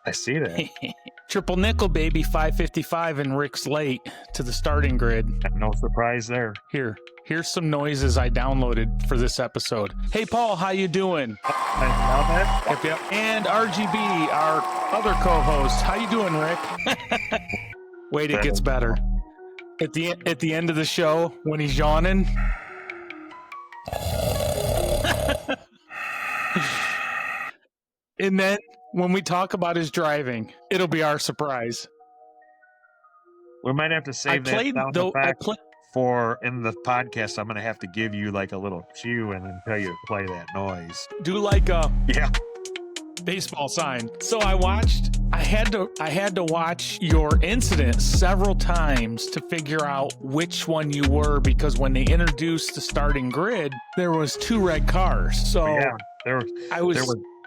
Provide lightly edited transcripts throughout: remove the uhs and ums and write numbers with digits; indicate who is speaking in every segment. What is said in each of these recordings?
Speaker 1: I see that.
Speaker 2: Triple nickel, baby, 555, and Rick's late to the starting grid.
Speaker 1: No surprise there.
Speaker 2: Here's some noises I downloaded for this episode. Hey, Paul, how you doing?
Speaker 1: I love it.
Speaker 2: Yep. And RGB, our other co-host. How you doing, Rick? Wait, it gets better. At the end of the show, when he's yawning. And then when we talk about his driving, it'll be our surprise.
Speaker 1: We might have to save that sound effect for in the podcast. I'm going to have to give you like a little cue and then tell you to play that noise.
Speaker 2: Do like a
Speaker 1: yeah
Speaker 2: baseball sign. So I had to watch your incident several times to figure out which one you were, because when they introduced the starting grid, there was 2 red cars. So
Speaker 1: yeah,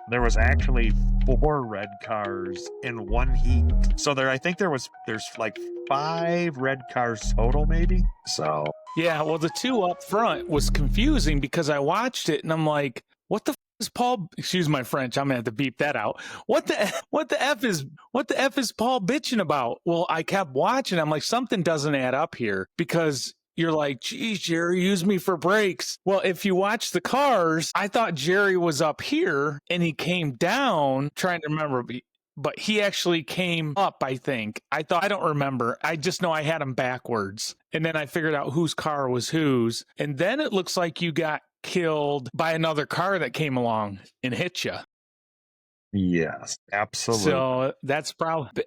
Speaker 1: there was actually 4 red cars in one heat. So there's like 5 red cars total, maybe. So
Speaker 2: yeah, well, the 2 up front was confusing because I watched it and I'm like, what the is Paul? Excuse my French. I'm gonna have to beep that out. What the f is Paul bitching about? Well, I kept watching. I'm like, something doesn't add up here, because you're like, geez, Jerry, use me for brakes. Well, if you watch the cars, I thought Jerry was up here and he came down, trying to remember, but he actually came up, I think. I don't remember. I just know I had him backwards. And then I figured out whose car was whose. And then it looks like you got killed by another car that came along and hit you.
Speaker 1: Yes, absolutely.
Speaker 2: So that's probably...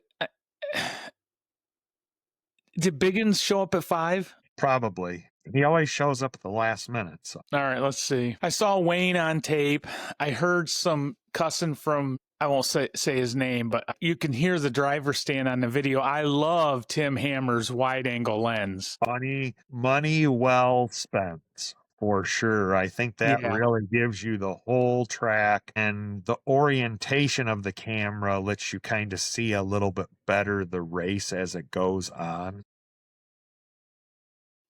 Speaker 2: Did Biggins show up at 5?
Speaker 1: Probably. He always shows up at the last minute. So.
Speaker 2: All right, let's see. I saw Wayne on tape. I heard some cussing from, I won't say his name, but you can hear the driver stand on the video. I love Tim Hammer's wide angle lens.
Speaker 1: Money well spent. For sure. I think that really gives you the whole track, and the orientation of the camera lets you kind of see a little bit better the race as it goes on.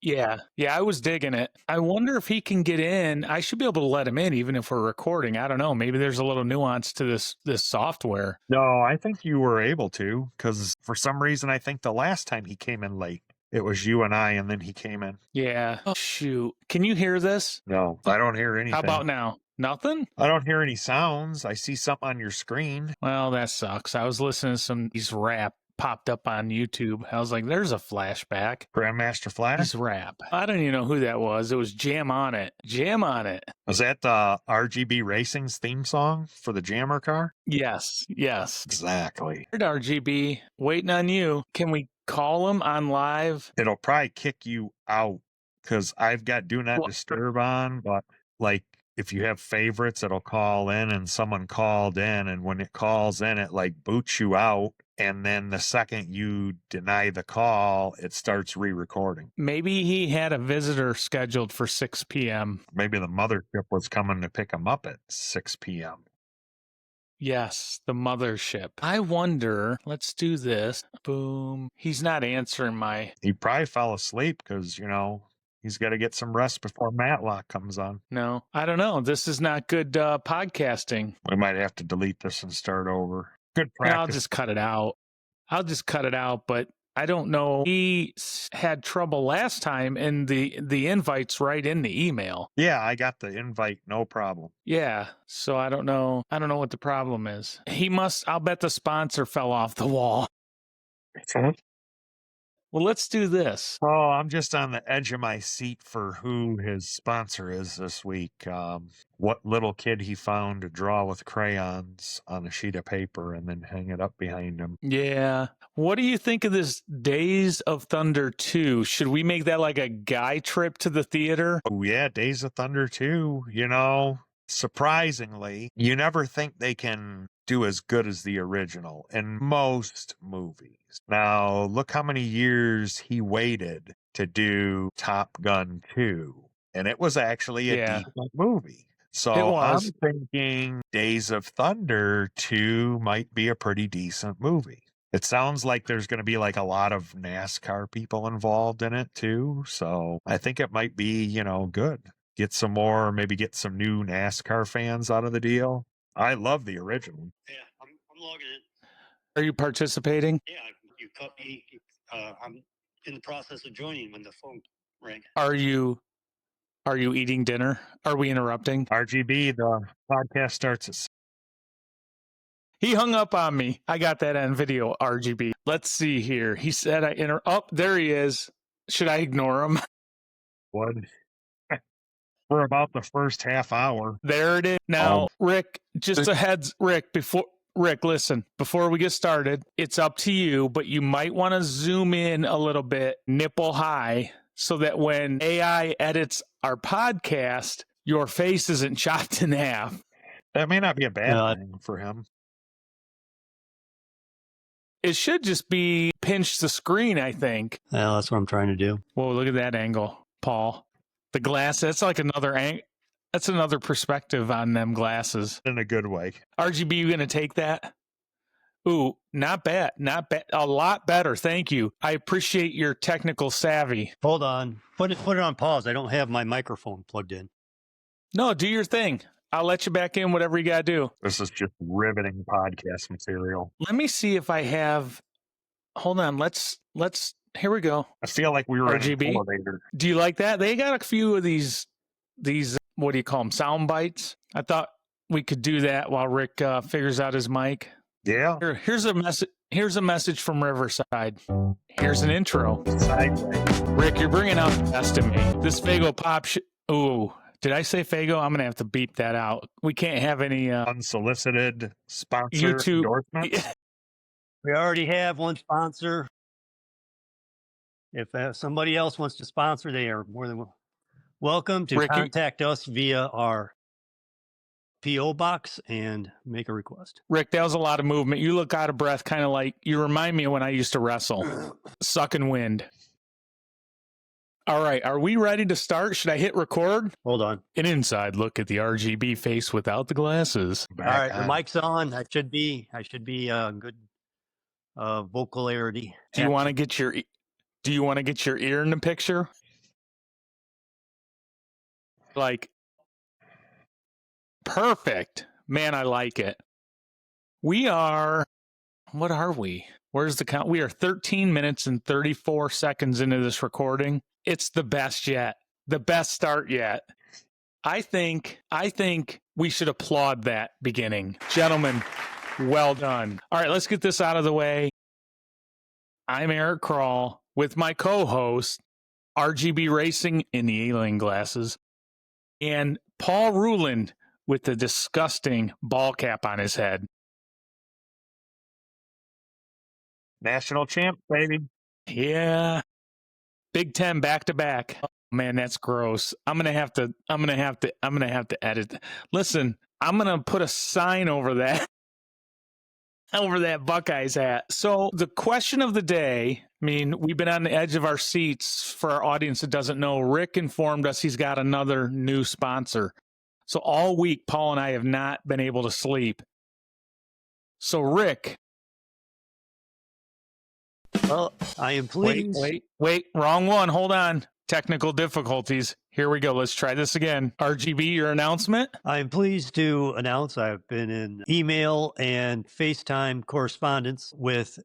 Speaker 2: Yeah, I was digging it. I wonder if he can get in. I should be able to let him in even if we're recording. I don't know. Maybe there's a little nuance to this software.
Speaker 1: No, I think you were able to, because for some reason I think the last time he came in late, it was you and I, and then he came in.
Speaker 2: Yeah. Oh, shoot. Can you hear this?
Speaker 1: No, I don't hear anything.
Speaker 2: How about now? Nothing?
Speaker 1: I don't hear any sounds. I see something on your screen.
Speaker 2: Well, that sucks. I was listening to these rap popped up on YouTube. I was like, there's a flashback.
Speaker 1: Grandmaster Flash?
Speaker 2: He's rap. I don't even know who that was. It was Jam On It. Jam On It.
Speaker 1: Was that RGB Racing's theme song for the Jammer car?
Speaker 2: Yes.
Speaker 1: Exactly.
Speaker 2: RGB, waiting on you. Can we call him on live?
Speaker 1: It'll probably kick you out because I've got Do Not Disturb on, but like if you have favorites, it'll call in, and someone called in, and when it calls in, it like boots you out, and then the second you deny the call, it starts re-recording.
Speaker 2: Maybe he had a visitor scheduled for 6 p.m.
Speaker 1: Maybe the mothership was coming to pick him up at 6 p.m.
Speaker 2: Yes, the mothership. I wonder, let's do this. Boom. He's not answering my...
Speaker 1: He probably fell asleep because, he's got to get some rest before Matlock comes on.
Speaker 2: No, I don't know. This is not good podcasting.
Speaker 1: We might have to delete this and start over. Good practice.
Speaker 2: I'll just cut it out, but I don't know. He had trouble last time, and the invite's right in the email.
Speaker 1: Yeah, I got the invite, no problem.
Speaker 2: Yeah, so I don't know what the problem is. I'll bet the sponsor fell off the wall. Well, let's do this.
Speaker 1: Oh, I'm just on the edge of my seat for who his sponsor is this week. What little kid he found to draw with crayons on a sheet of paper and then hang it up behind him.
Speaker 2: Yeah. What do you think of this Days of Thunder 2? Should we make that like a guy trip to the theater?
Speaker 1: Oh, yeah, Days of Thunder 2. Surprisingly, you never think they can do as good as the original in most movies. Now, look how many years he waited to do Top Gun 2, and it was actually a decent movie. So I'm thinking Days of Thunder 2 might be a pretty decent movie. It sounds like there's going to be like a lot of NASCAR people involved in it too. So I think it might be, good. Get some more, maybe get some new NASCAR fans out of the deal. I love the original.
Speaker 3: Yeah, I'm logging it.
Speaker 2: Are you participating?
Speaker 3: Yeah, you caught me. I'm in the process of joining when the phone rang.
Speaker 2: Are you eating dinner? Are we interrupting?
Speaker 1: RGB, the podcast starts at
Speaker 2: He hung up on me. I got that on video, RGB. Let's see here. He said oh, there he is. Should I ignore him?
Speaker 1: wood for about the first half hour.
Speaker 2: There it is. Now, Rick, just a heads, Rick, listen, before we get started, it's up to you, but you might want to zoom in a little bit, nipple high, so that when AI edits our podcast, your face isn't chopped in half.
Speaker 1: That may not be a bad thing for him.
Speaker 2: It should just be pinch the screen, I think.
Speaker 3: Well, that's what I'm trying to do.
Speaker 2: Whoa, look at that angle, Paul. The glass, that's like another angle. That's another perspective on them glasses.
Speaker 1: In a good way.
Speaker 2: RGB, you going to take that? Ooh, not bad. Not bad. A lot better. Thank you. I appreciate your technical savvy.
Speaker 3: Hold on. Put it on pause. I don't have my microphone plugged in.
Speaker 2: No, do your thing. I'll let you back in, whatever you got to do.
Speaker 1: This is just riveting podcast material.
Speaker 2: Let me see if I have. Hold on. Let's. Here we go.
Speaker 1: I feel like we were
Speaker 2: RGB.
Speaker 1: in an elevator.
Speaker 2: Do you like that? They got a few of these, what do you call them? Sound bites. I thought we could do that while Rick figures out his mic.
Speaker 1: Yeah.
Speaker 2: Here's a message. Here's a message from Riverside. Here's an intro.
Speaker 1: Sideways.
Speaker 2: Rick, you're bringing out the best of me. This Fago pop. Ooh, did I say Fago? I'm gonna have to beep that out. We can't have any
Speaker 1: unsolicited sponsor
Speaker 2: YouTube
Speaker 1: endorsements.
Speaker 3: We already have one sponsor. If somebody else wants to sponsor, they are more than welcome to contact us via our P.O. box and make a request.
Speaker 2: Rick, that was a lot of movement. You look out of breath, kind of like you remind me of when I used to wrestle, sucking wind. All right, are we ready to start? Should I hit record?
Speaker 3: Hold on.
Speaker 2: An inside look at the RGB face without the glasses.
Speaker 3: All right, the mic's on. I should be good vocality.
Speaker 2: Do you want to get your ear in the picture? Like, perfect. Man, I like it. What are we? Where's the count? We are 13 minutes and 34 seconds into this recording. It's the best yet. The best start yet. I think we should applaud that beginning. Gentlemen, well done. All right, let's get this out of the way. I'm Eric Kroll with my co-host, RGB Racing in the alien glasses, and Paul Ruland with the disgusting ball cap on his head.
Speaker 1: National champ, baby.
Speaker 2: Yeah. Big 10 back to back. Oh, man, that's gross. I'm gonna have to edit. Listen, I'm gonna put a sign over that Buckeyes hat. So the question of the day, I mean, we've been on the edge of our seats. For our audience that doesn't know, Rick informed us he's got another new sponsor. So all week, Paul and I have not been able to sleep. So Rick.
Speaker 3: Well, I am pleased.
Speaker 2: Wait, wrong one. Hold on. Technical difficulties. Here we go. Let's try this again. RGB, your announcement?
Speaker 3: I'm pleased to announce I've been in email and FaceTime correspondence with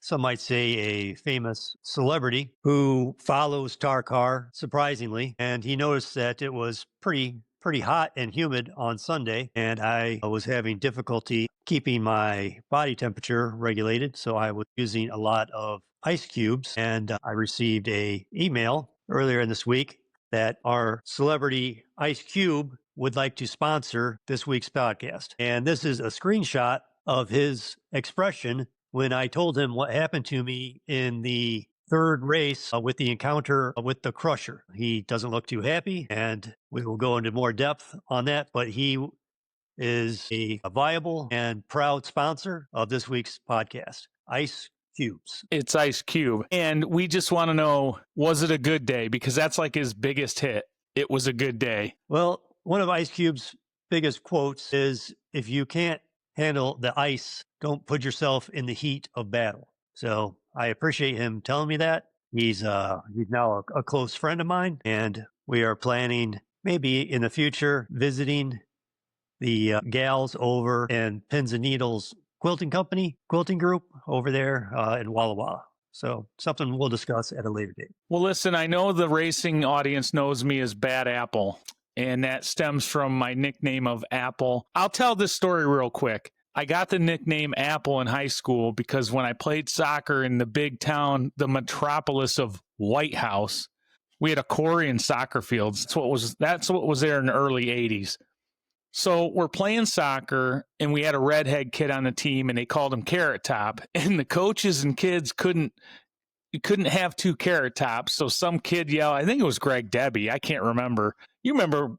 Speaker 3: some might say a famous celebrity who follows Tarcar, surprisingly. And he noticed that it was pretty hot and humid on Sunday, and I was having difficulty keeping my body temperature regulated. So I was using a lot of ice cubes, and I received a email earlier in this week that our celebrity Ice Cube would like to sponsor this week's podcast. And this is a screenshot of his expression when I told him what happened to me in the third race with the encounter with the Crusher. He doesn't look too happy, and we will go into more depth on that, but he is a viable and proud sponsor of this week's podcast, Ice Cubes.
Speaker 2: It's Ice Cube. And we just want to know, was it a good day? Because that's like his biggest hit. It was a good day.
Speaker 3: Well, one of Ice Cube's biggest quotes is, if you can't handle the ice, don't put yourself in the heat of battle. So I appreciate him telling me that. He's now a close friend of mine, and we are planning maybe in the future visiting the gals over in Pins and Needles quilting company, quilting group over there in Walla Walla. So something we'll discuss at a later date.
Speaker 2: Well, listen, I know the racing audience knows me as Bad Apple, and that stems from my nickname of Apple. I'll tell this story real quick. I got the nickname Apple in high school because when I played soccer in the big town, the metropolis of White House, we had a quarry and soccer fields. That's what was there in the early 80s. So we're playing soccer, and we had a redhead kid on the team, and they called him Carrot Top. And the coaches and kids couldn't have two Carrot Tops. So some kid yelled, I think it was Greg Debbie. I can't remember. You remember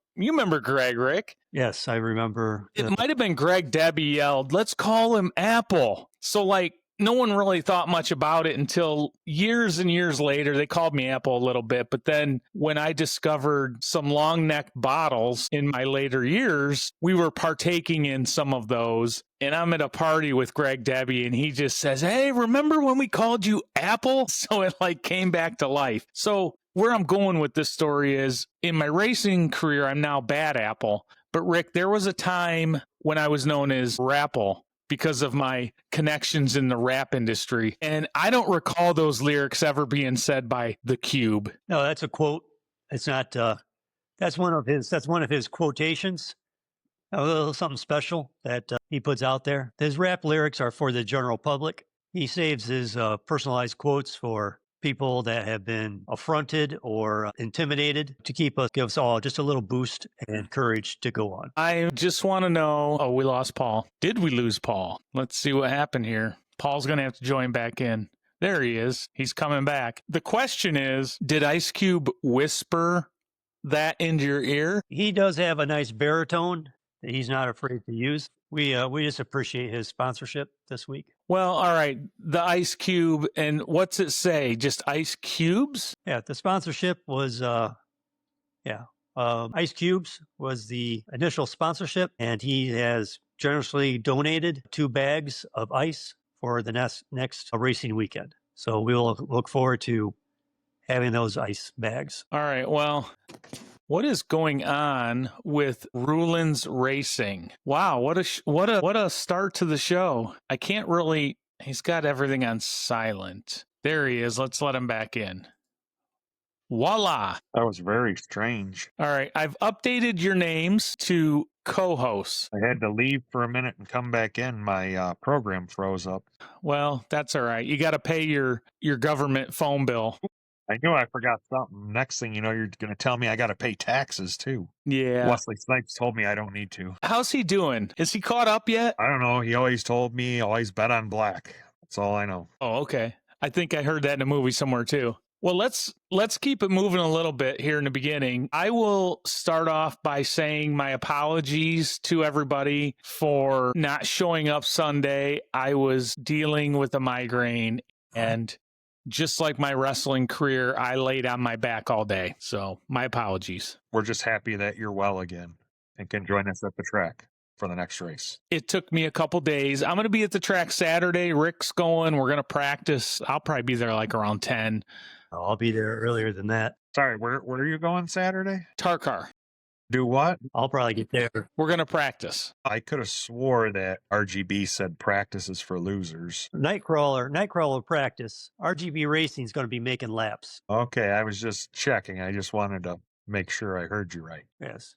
Speaker 2: Greg, Rick?
Speaker 3: Yes, I remember.
Speaker 2: It might have been Greg Debbie yelled, let's call him Apple. So no one really thought much about it until years and years later. They called me Apple a little bit. But then when I discovered some long neck bottles in my later years, we were partaking in some of those. And I'm at a party with Greg Debbie, and he just says, hey, remember when we called you Apple? So it came back to life. So where I'm going with this story is in my racing career, I'm now Bad Apple. But Rick, there was a time when I was known as Rapple because of my connections in the rap industry. And I don't recall those lyrics ever being said by The Cube.
Speaker 3: No, that's a quote. It's not, that's one of his quotations. A little something special that he puts out there. His rap lyrics are for the general public. He saves his personalized quotes for people that have been affronted or intimidated to give us all just a little boost and courage to go on.
Speaker 2: I just want to know, we lost Paul. Did we lose Paul? Let's see what happened here. Paul's going to have to join back in. There he is. He's coming back. The question is, did Ice Cube whisper that into your ear?
Speaker 3: He does have a nice baritone that he's not afraid to use. We just appreciate his sponsorship this week.
Speaker 2: Well, all right. The Ice Cube, and what's it say? Just Ice Cubes?
Speaker 3: Yeah, the sponsorship was, Ice Cubes was the initial sponsorship, and he has generously donated 2 bags of ice for the next racing weekend. So we'll look forward to having those ice bags.
Speaker 2: All right. Well, what is going on with Rulin's Racing? Wow, what a start to the show. I can't really. He's got everything on silent. There he is. Let's let him back in. Voila.
Speaker 1: That was very strange.
Speaker 2: All right, I've updated your names to co-hosts.
Speaker 1: I had to leave for a minute and come back in. My program froze up.
Speaker 2: Well, that's all right. You got to pay your government phone bill.
Speaker 1: I knew I forgot something. Next thing you know, you're going to tell me I got to pay taxes too.
Speaker 2: Yeah.
Speaker 1: Wesley Snipes told me I don't need to.
Speaker 2: How's he doing? Is he caught up yet?
Speaker 1: I don't know. He always told me, always bet on black. That's all I know.
Speaker 2: Oh, okay. I think I heard that in a movie somewhere too. Well, let's keep it moving a little bit here in the beginning. I will start off by saying my apologies to everybody for not showing up Sunday. I was dealing with a migraine, and just like my wrestling career, I laid on my back all day. So my apologies.
Speaker 1: We're just happy that you're well again and can join us at the track for the next race.
Speaker 2: It took me a couple days. I'm going to be at the track Saturday. Rick's going. We're going to practice. I'll probably be there around 10.
Speaker 3: I'll be there earlier than that.
Speaker 1: Sorry, where are you going Saturday?
Speaker 2: Tarcar.
Speaker 1: Do what?
Speaker 3: I'll probably get there.
Speaker 2: We're going to practice.
Speaker 1: I could have swore that RGB said practice is for losers.
Speaker 3: Nightcrawler practice. RGB Racing is going to be making laps.
Speaker 1: Okay, I was just checking. I just wanted to make sure I heard you right.
Speaker 3: Yes.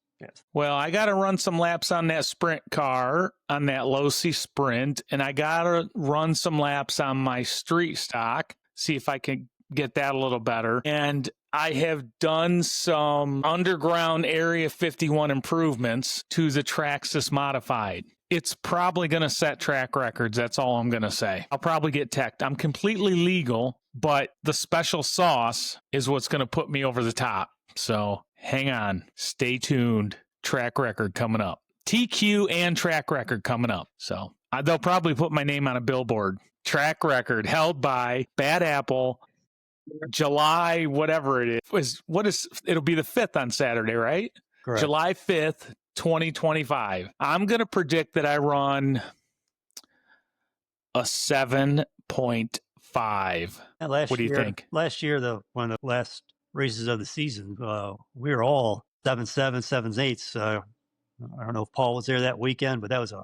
Speaker 2: Well, I got to run some laps on that sprint car, on that Losi Sprint, and I got to run some laps on my street stock, see if I can get that a little better. And I have done some underground Area 51 improvements to the Traxxas Modified. It's probably going to set track records. That's all I'm going to say. I'll probably get teched. I'm completely legal, but the special sauce is what's going to put me over the top. So hang on. Stay tuned. Track record coming up. TQ and track record coming up. So they'll probably put my name on a billboard. Track record held by Bad Apple. July, whatever it is. It'll be the 5th on Saturday, right?
Speaker 3: Correct.
Speaker 2: July 5th, 2025. I'm going to predict that I run a 7.5. What do you think?
Speaker 3: Last year, one of the last races of the season, we were all 7.7, 7.8. I don't know if Paul was there that weekend, but that was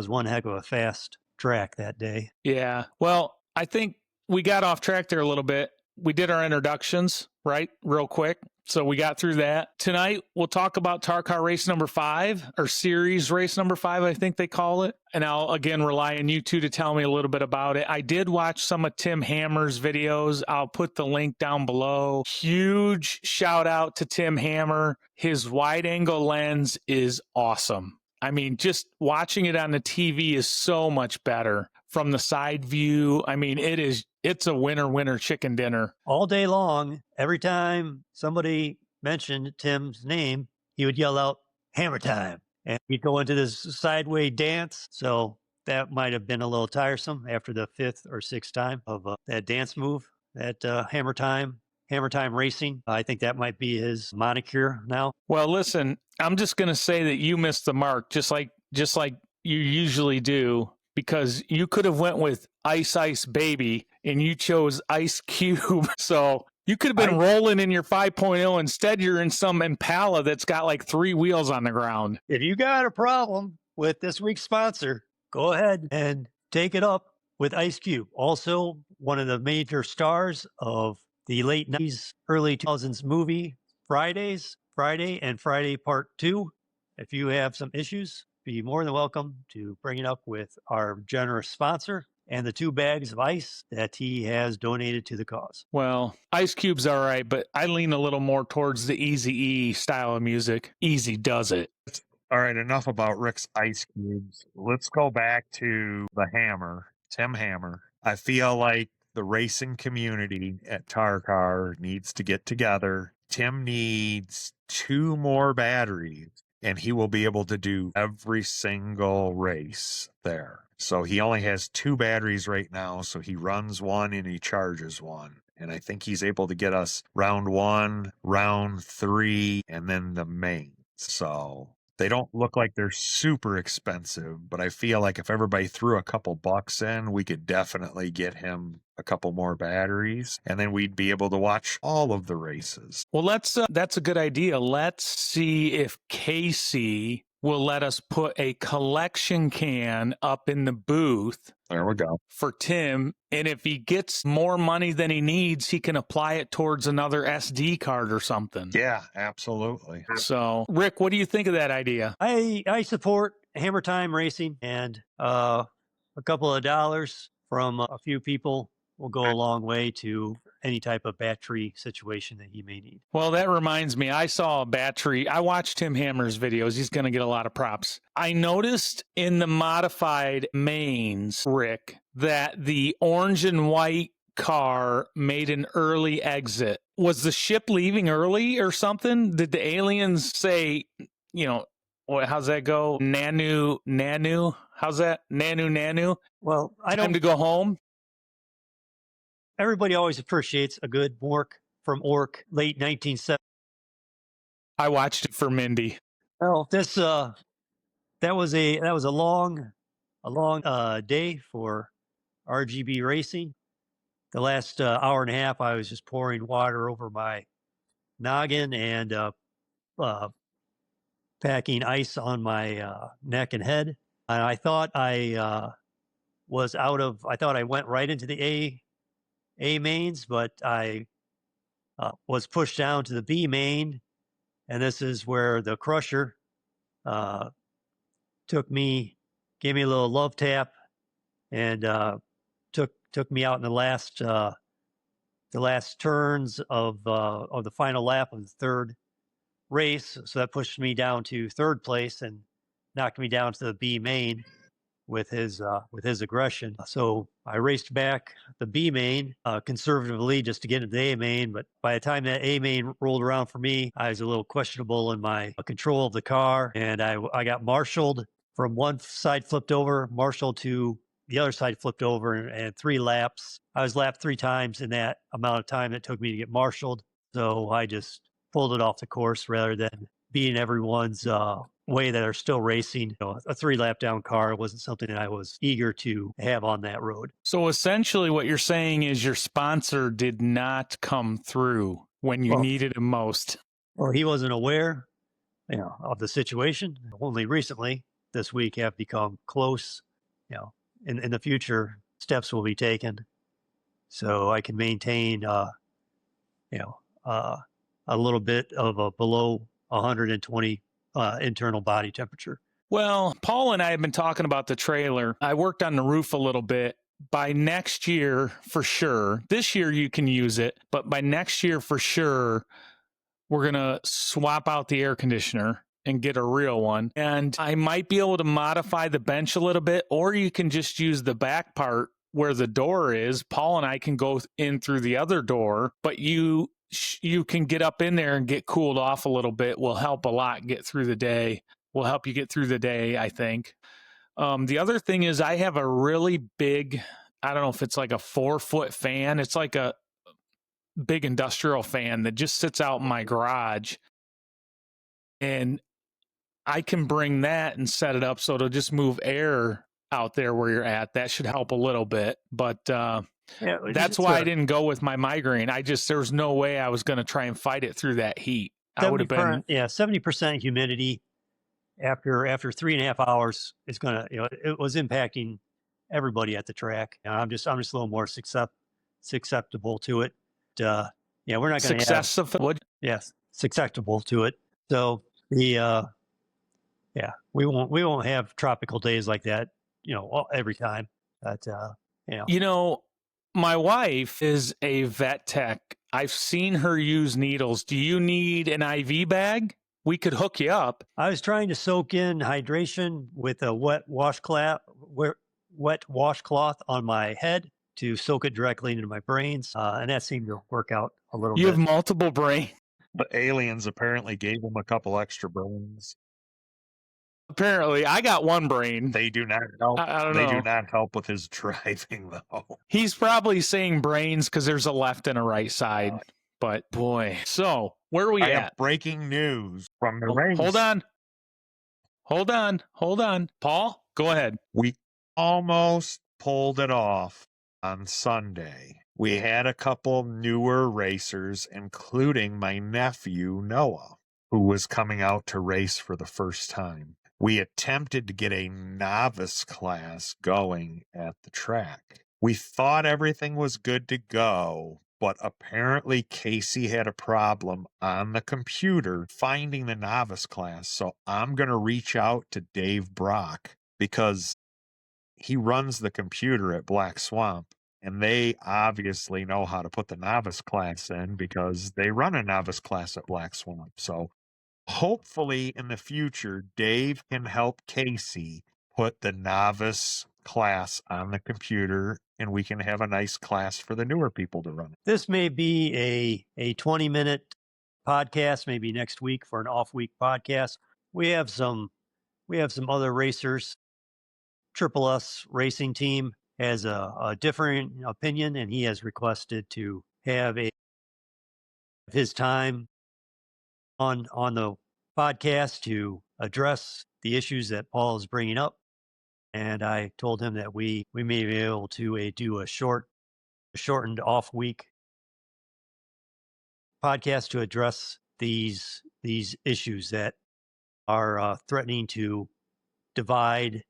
Speaker 3: one heck of a fast track that day.
Speaker 2: Yeah. Well, I think we got off track there a little bit. We did our introductions, right? Real quick. So we got through that. Tonight, we'll talk about Tarcar race number 5, or series race number 5, I think they call it. And I'll, again, rely on you two to tell me a little bit about it. I did watch some of Tim Hammer's videos. I'll put the link down below. Huge shout out to Tim Hammer. His wide angle lens is awesome. I mean, just watching it on the TV is so much better from the side view. I mean, it's a winner chicken dinner.
Speaker 3: All day long, every time somebody mentioned Tim's name, he would yell out, "Hammer time." And he'd go into this sideway dance. So that might have been a little tiresome after the 5th or 6th time of that dance move, that Hammer time racing. I think that might be his moniker now.
Speaker 2: Well, listen, I'm just going to say that you missed the mark, just like you usually do, because you could have went with Ice Baby and you chose Ice Cube. So you could have been rolling in your 5.0. Instead, you're in some Impala that's got like 3 wheels on the ground.
Speaker 3: If you got a problem with this week's sponsor, go ahead and take it up with Ice Cube. Also, one of the major stars of the late 90s, early 2000s movie Friday and Friday Part 2. If you have some issues, be more than welcome to bring it up with our generous sponsor and the 2 bags of ice that he has donated to the cause.
Speaker 2: Well, Ice Cube's all right, but I lean a little more towards the Eazy-E style of music. Easy does it.
Speaker 1: All right, enough about Rick's ice cubes. Let's go back to the Hammer, Tim Hammer. I feel like the racing community at Tarcar needs to get together. Tim needs 2 more batteries, and he will be able to do every single race there. So he only has 2 batteries right now, so he runs one and he charges one. And I think he's able to get us round 1, round 3, and then the main. So they don't look like they're super expensive, but I feel like if everybody threw a couple bucks in, we could definitely get him a couple more batteries, and then we'd be able to watch all of the races.
Speaker 2: Well, that's a good idea. Let's see if Casey will let us put a collection can up in the booth.
Speaker 1: There we go.
Speaker 2: For Tim, and if he gets more money than he needs, he can apply it towards another SD card or something.
Speaker 1: Yeah, absolutely.
Speaker 2: So, Rick, what do you think of that idea?
Speaker 3: I support Hammer Time Racing, and a couple of dollars from a few people will go a long way to any type of battery situation that he may need.
Speaker 2: Well, that reminds me, I saw a battery. I watched Tim Hammer's videos. He's going to get a lot of props. I noticed in the modified mains, Rick, that the orange and white car made an early exit. Was the ship leaving early or something? Did the aliens say, how's that go? Nanu? How's that? Nanu?
Speaker 3: Well,
Speaker 2: Time to go home?
Speaker 3: Everybody always appreciates a good Mork from Ork, late 1970s.
Speaker 2: I watched it for Mindy.
Speaker 3: Well, that was a long day for RGB racing. The last hour and a half, I was just pouring water over my noggin and packing ice on my neck and head. And I thought I went right into the A mains, but I was pushed down to the B main, and this is where the crusher gave me a little love tap, and took me out in the last turns of the final lap of the 3rd race. So that pushed me down to 3rd place and knocked me down to the B main with his aggression. So I raced back the B main conservatively just to get into the A main. But by the time that A main rolled around for me, I was a little questionable in my control of the car, and I got marshaled from one side, flipped over, marshaled to the other side, flipped over, and 3 laps. I was lapped 3 times in that amount of time it took me to get marshaled. So I just pulled it off the course rather than beating everyone's way that are still racing. A 3-lap down car wasn't something that I was eager to have on that road.
Speaker 2: So essentially what you're saying is your sponsor did not come through when you needed him most.
Speaker 3: Or he wasn't aware of the situation. Only recently this week have become close, in the future, steps will be taken so I can maintain, you know, a little bit of a below 120 internal body temperature.
Speaker 2: Well, Paul and I have been talking about the trailer. I worked on the roof a little bit. By next year, for sure, this year you can use it, but by next year, for sure, we're going to swap out the air conditioner and get a real one. And I might be able to modify the bench a little bit, or you can just use the back part where the door is. Paul and I can go in through the other door, but you can get up in there and get cooled off a little bit. Will help a lot get through the day. Will help you get through the day, I think. The other thing is I have a really big, I don't know if it's like a 4-foot fan. It's like a big industrial fan that just sits out in my garage. And I can bring that and set it up so it'll just move air out there where you're at. That should help a little bit. But that's why I didn't go with my migraine. There was no way I was going to try and fight it through that heat. I would have been
Speaker 3: 70% humidity after 3.5 hours is going to, it was impacting everybody at the track. And I'm just a little more susceptible to it. We're not going to yes, susceptible to it. So we won't have tropical days like that, every time. But
Speaker 2: my wife is a vet tech. I've seen her use needles. Do you need an IV bag? We could hook you up.
Speaker 3: I was trying to soak in hydration with a wet washcloth on my head to soak it directly into my brains, and that seemed to work out a little bit.
Speaker 2: You have multiple brains.
Speaker 1: The aliens apparently gave him a couple extra brains.
Speaker 2: Apparently, I got one brain.
Speaker 1: They do not help.
Speaker 2: I don't know.
Speaker 1: They do not help with his driving, though.
Speaker 2: He's probably saying brains because there's a left and a right side. But boy, so where are we
Speaker 1: I
Speaker 2: at?
Speaker 1: have breaking news from the race.
Speaker 2: Hold on. Paul, go ahead.
Speaker 1: We almost pulled it off on Sunday. We had a couple newer racers, including my nephew, Noah, who was coming out to race for the first time. We attempted to get a novice class going at the track. We thought everything was good to go, but apparently Casey had a problem on the computer finding the novice class. So I'm going to reach out to Dave Brock because he runs the computer at Black Swamp. And they obviously know how to put the novice class in because they run a novice class at Black Swamp. So hopefully in the future, Dave can help Casey put the novice class on the computer and we can have a nice class for the newer people to run.
Speaker 3: This may be a 20-minute podcast, maybe next week for an off-week podcast. We have some other racers. Triple S Racing Team has a different opinion, and he has requested to have his time on the podcast to address the issues that Paul is bringing up. And I told him that we may be able to do a shortened off week podcast to address these issues that are threatening to divide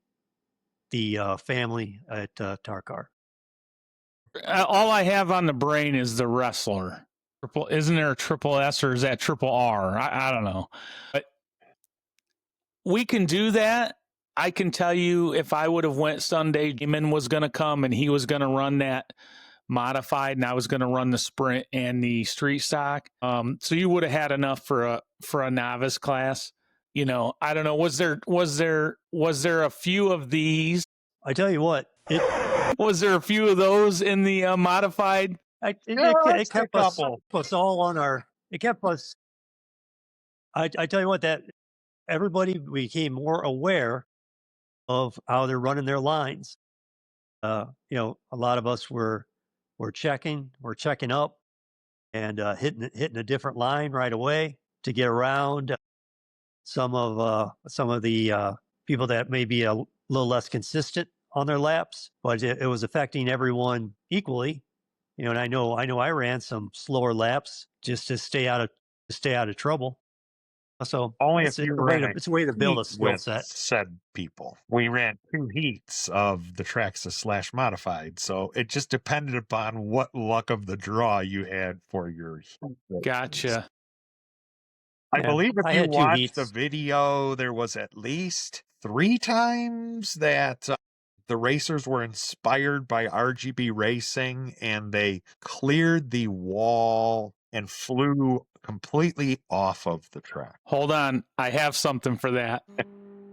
Speaker 3: the family at Tarcar.
Speaker 2: All I have on the brain is the wrestler. Isn't there a triple S or is that triple R? I don't know. But we can do that. I can tell you if I would have went Sunday, Damon was going to come and he was going to run that modified and I was going to run the sprint and the street stock. So you would have had enough for a novice class. I don't know. Was there a few of these?
Speaker 3: I tell you what,
Speaker 2: was there a few of those in the modified?
Speaker 3: It kept us all on our. It kept us. I tell you what, that everybody became more aware of how they're running their lines. A lot of us were checking up and hitting a different line right away to get around some of the people that may be a little less consistent on their laps, but it was affecting everyone equally. And I know I ran some slower laps just to stay out of trouble. So
Speaker 1: Only if
Speaker 3: it's
Speaker 1: you
Speaker 3: a way
Speaker 1: ran
Speaker 3: to
Speaker 1: a
Speaker 3: build
Speaker 1: heat
Speaker 3: a skill
Speaker 1: with
Speaker 3: set.
Speaker 1: said people. We ran 2 heats of the Traxxas slash modified, so it just depended upon what luck of the draw you had for your heat races.
Speaker 2: Gotcha.
Speaker 1: I
Speaker 3: Yeah,
Speaker 1: believe if
Speaker 3: I
Speaker 1: you
Speaker 3: had 2
Speaker 1: watch the
Speaker 3: heats.
Speaker 1: video, there was at least 3 times that the racers were inspired by RGB racing and they cleared the wall and flew completely off of the track.
Speaker 2: Hold on. I have something for that.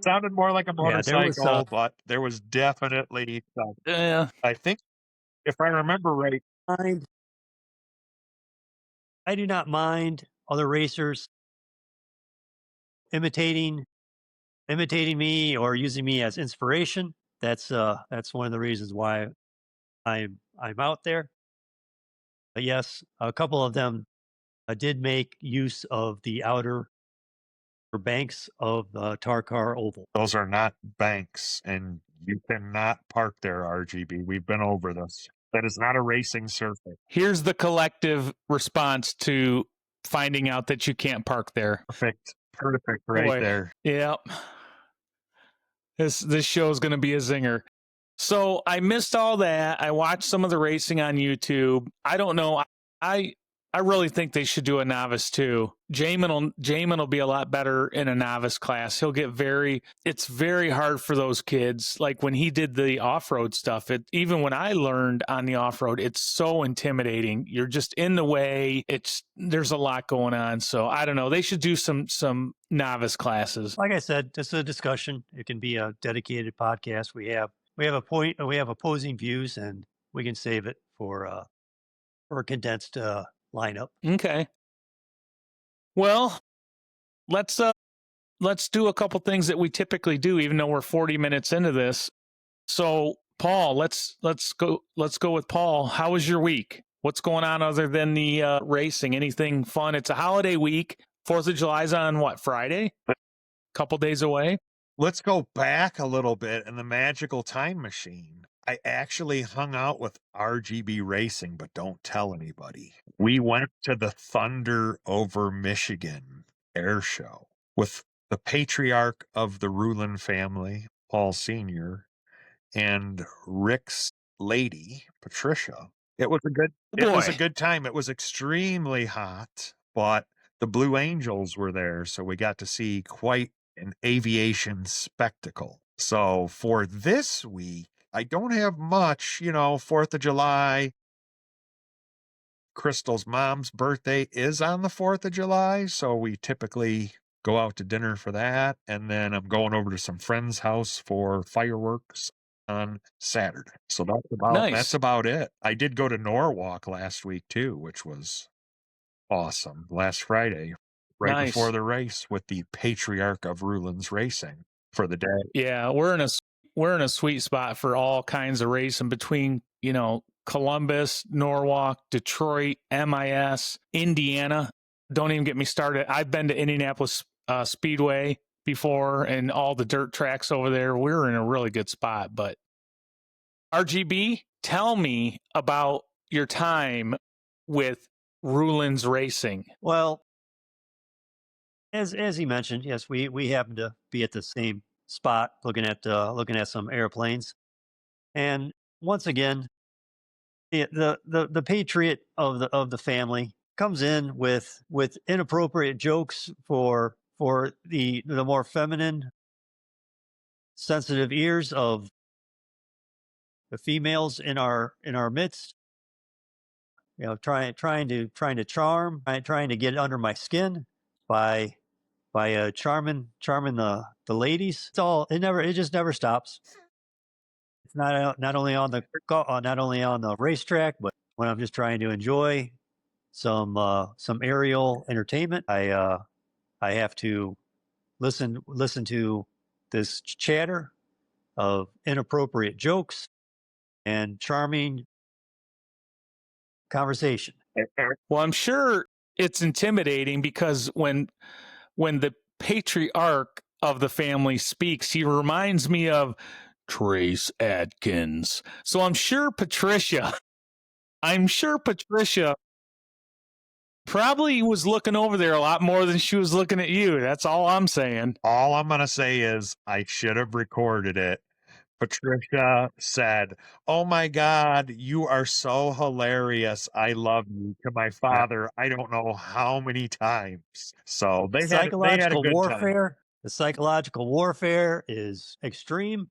Speaker 1: Sounded more like a
Speaker 3: Yeah, there was
Speaker 1: motorcycle, but there was definitely some.
Speaker 2: Yeah.
Speaker 1: I think if I remember right,
Speaker 3: mind I do not mind other racers imitating me or using me as inspiration. That's one of the reasons why I'm out there. But yes, a couple of them did make use of the outer banks of the Tarcar Oval.
Speaker 1: those are not banks and you cannot park there, RGB. We've been over this. That is not a racing surface.
Speaker 2: Here's the collective response to finding out that you can't park there.
Speaker 1: Perfect. Perfect right
Speaker 2: Boy.
Speaker 1: there.
Speaker 2: Yeah. This show is going to be a zinger. So I missed all that. I watched some of the racing on YouTube. I don't know. I I really think they should do a novice too. Jamin will be a lot better in a novice class. It's very hard for those kids. Like when he did the off-road stuff, even when I learned on the off-road, it's so intimidating. You're just in the way. There's a lot going on. So I don't know. They should do some novice classes.
Speaker 3: Like I said, this is a discussion. It can be a dedicated podcast. We have opposing views, and we can save it for a condensed lineup.
Speaker 2: Okay. Well, let's do a couple things that we typically do, even though we're 40 minutes into this. So, Paul, let's go with Paul. How was your week? What's going on other than the racing? Anything fun? It's a holiday week. 4th of July's on what, Friday? Couple days away.
Speaker 1: Let's go back a little bit in the magical time machine. I actually hung out with RGB Racing, but don't tell anybody. We went to the Thunder over Michigan air show with the patriarch of the Rulin family, Paul Sr., and Rick's lady, Patricia. It was a
Speaker 2: Boy.
Speaker 1: good time. It was extremely hot, but the Blue Angels were there, so we got to see quite an aviation spectacle. So for this week, I don't have much, 4th of July. Crystal's mom's birthday is on the 4th of July, so we typically go out to dinner for that. And then I'm going over to some friend's house for fireworks on Saturday. So that's
Speaker 2: Nice.
Speaker 1: about it. I did go to Norwalk last week too, which was awesome. Last Friday, right before
Speaker 2: Nice.
Speaker 1: the race with the patriarch of Rulin's Racing for the day.
Speaker 2: Yeah, we're in a sweet spot for all kinds of racing between, Columbus, Norwalk, Detroit, MIS, Indiana. Don't even get me started. I've been to Indianapolis Speedway before and all the dirt tracks over there. We're in a really good spot. But RGB, tell me about your time with Rulin's Racing.
Speaker 3: Well, as he mentioned, yes, we happen to be at the same spot looking at some airplanes, and once again, the patriot of the family comes in with inappropriate jokes for the more feminine, sensitive ears of the females in our midst. Trying to charm, trying to get under my skin by charming the ladies. It just never stops. It's not only on the racetrack, but when I'm just trying to enjoy some aerial entertainment, I have to listen to this chatter of inappropriate jokes and charming conversation.
Speaker 2: Well, I'm sure it's intimidating because when the patriarch of the family speaks, he reminds me of Trace Adkins. So I'm sure Patricia Probably was looking over there a lot more than she was looking at you. That's all I'm saying.
Speaker 1: All I'm going to say is I should have recorded it. Patricia said, "Oh my God, you are so hilarious. I love you," to my
Speaker 3: Yeah.
Speaker 1: father. I don't know how many times. So they had a
Speaker 3: Psychological
Speaker 1: good time.
Speaker 3: warfare. The psychological warfare is extreme.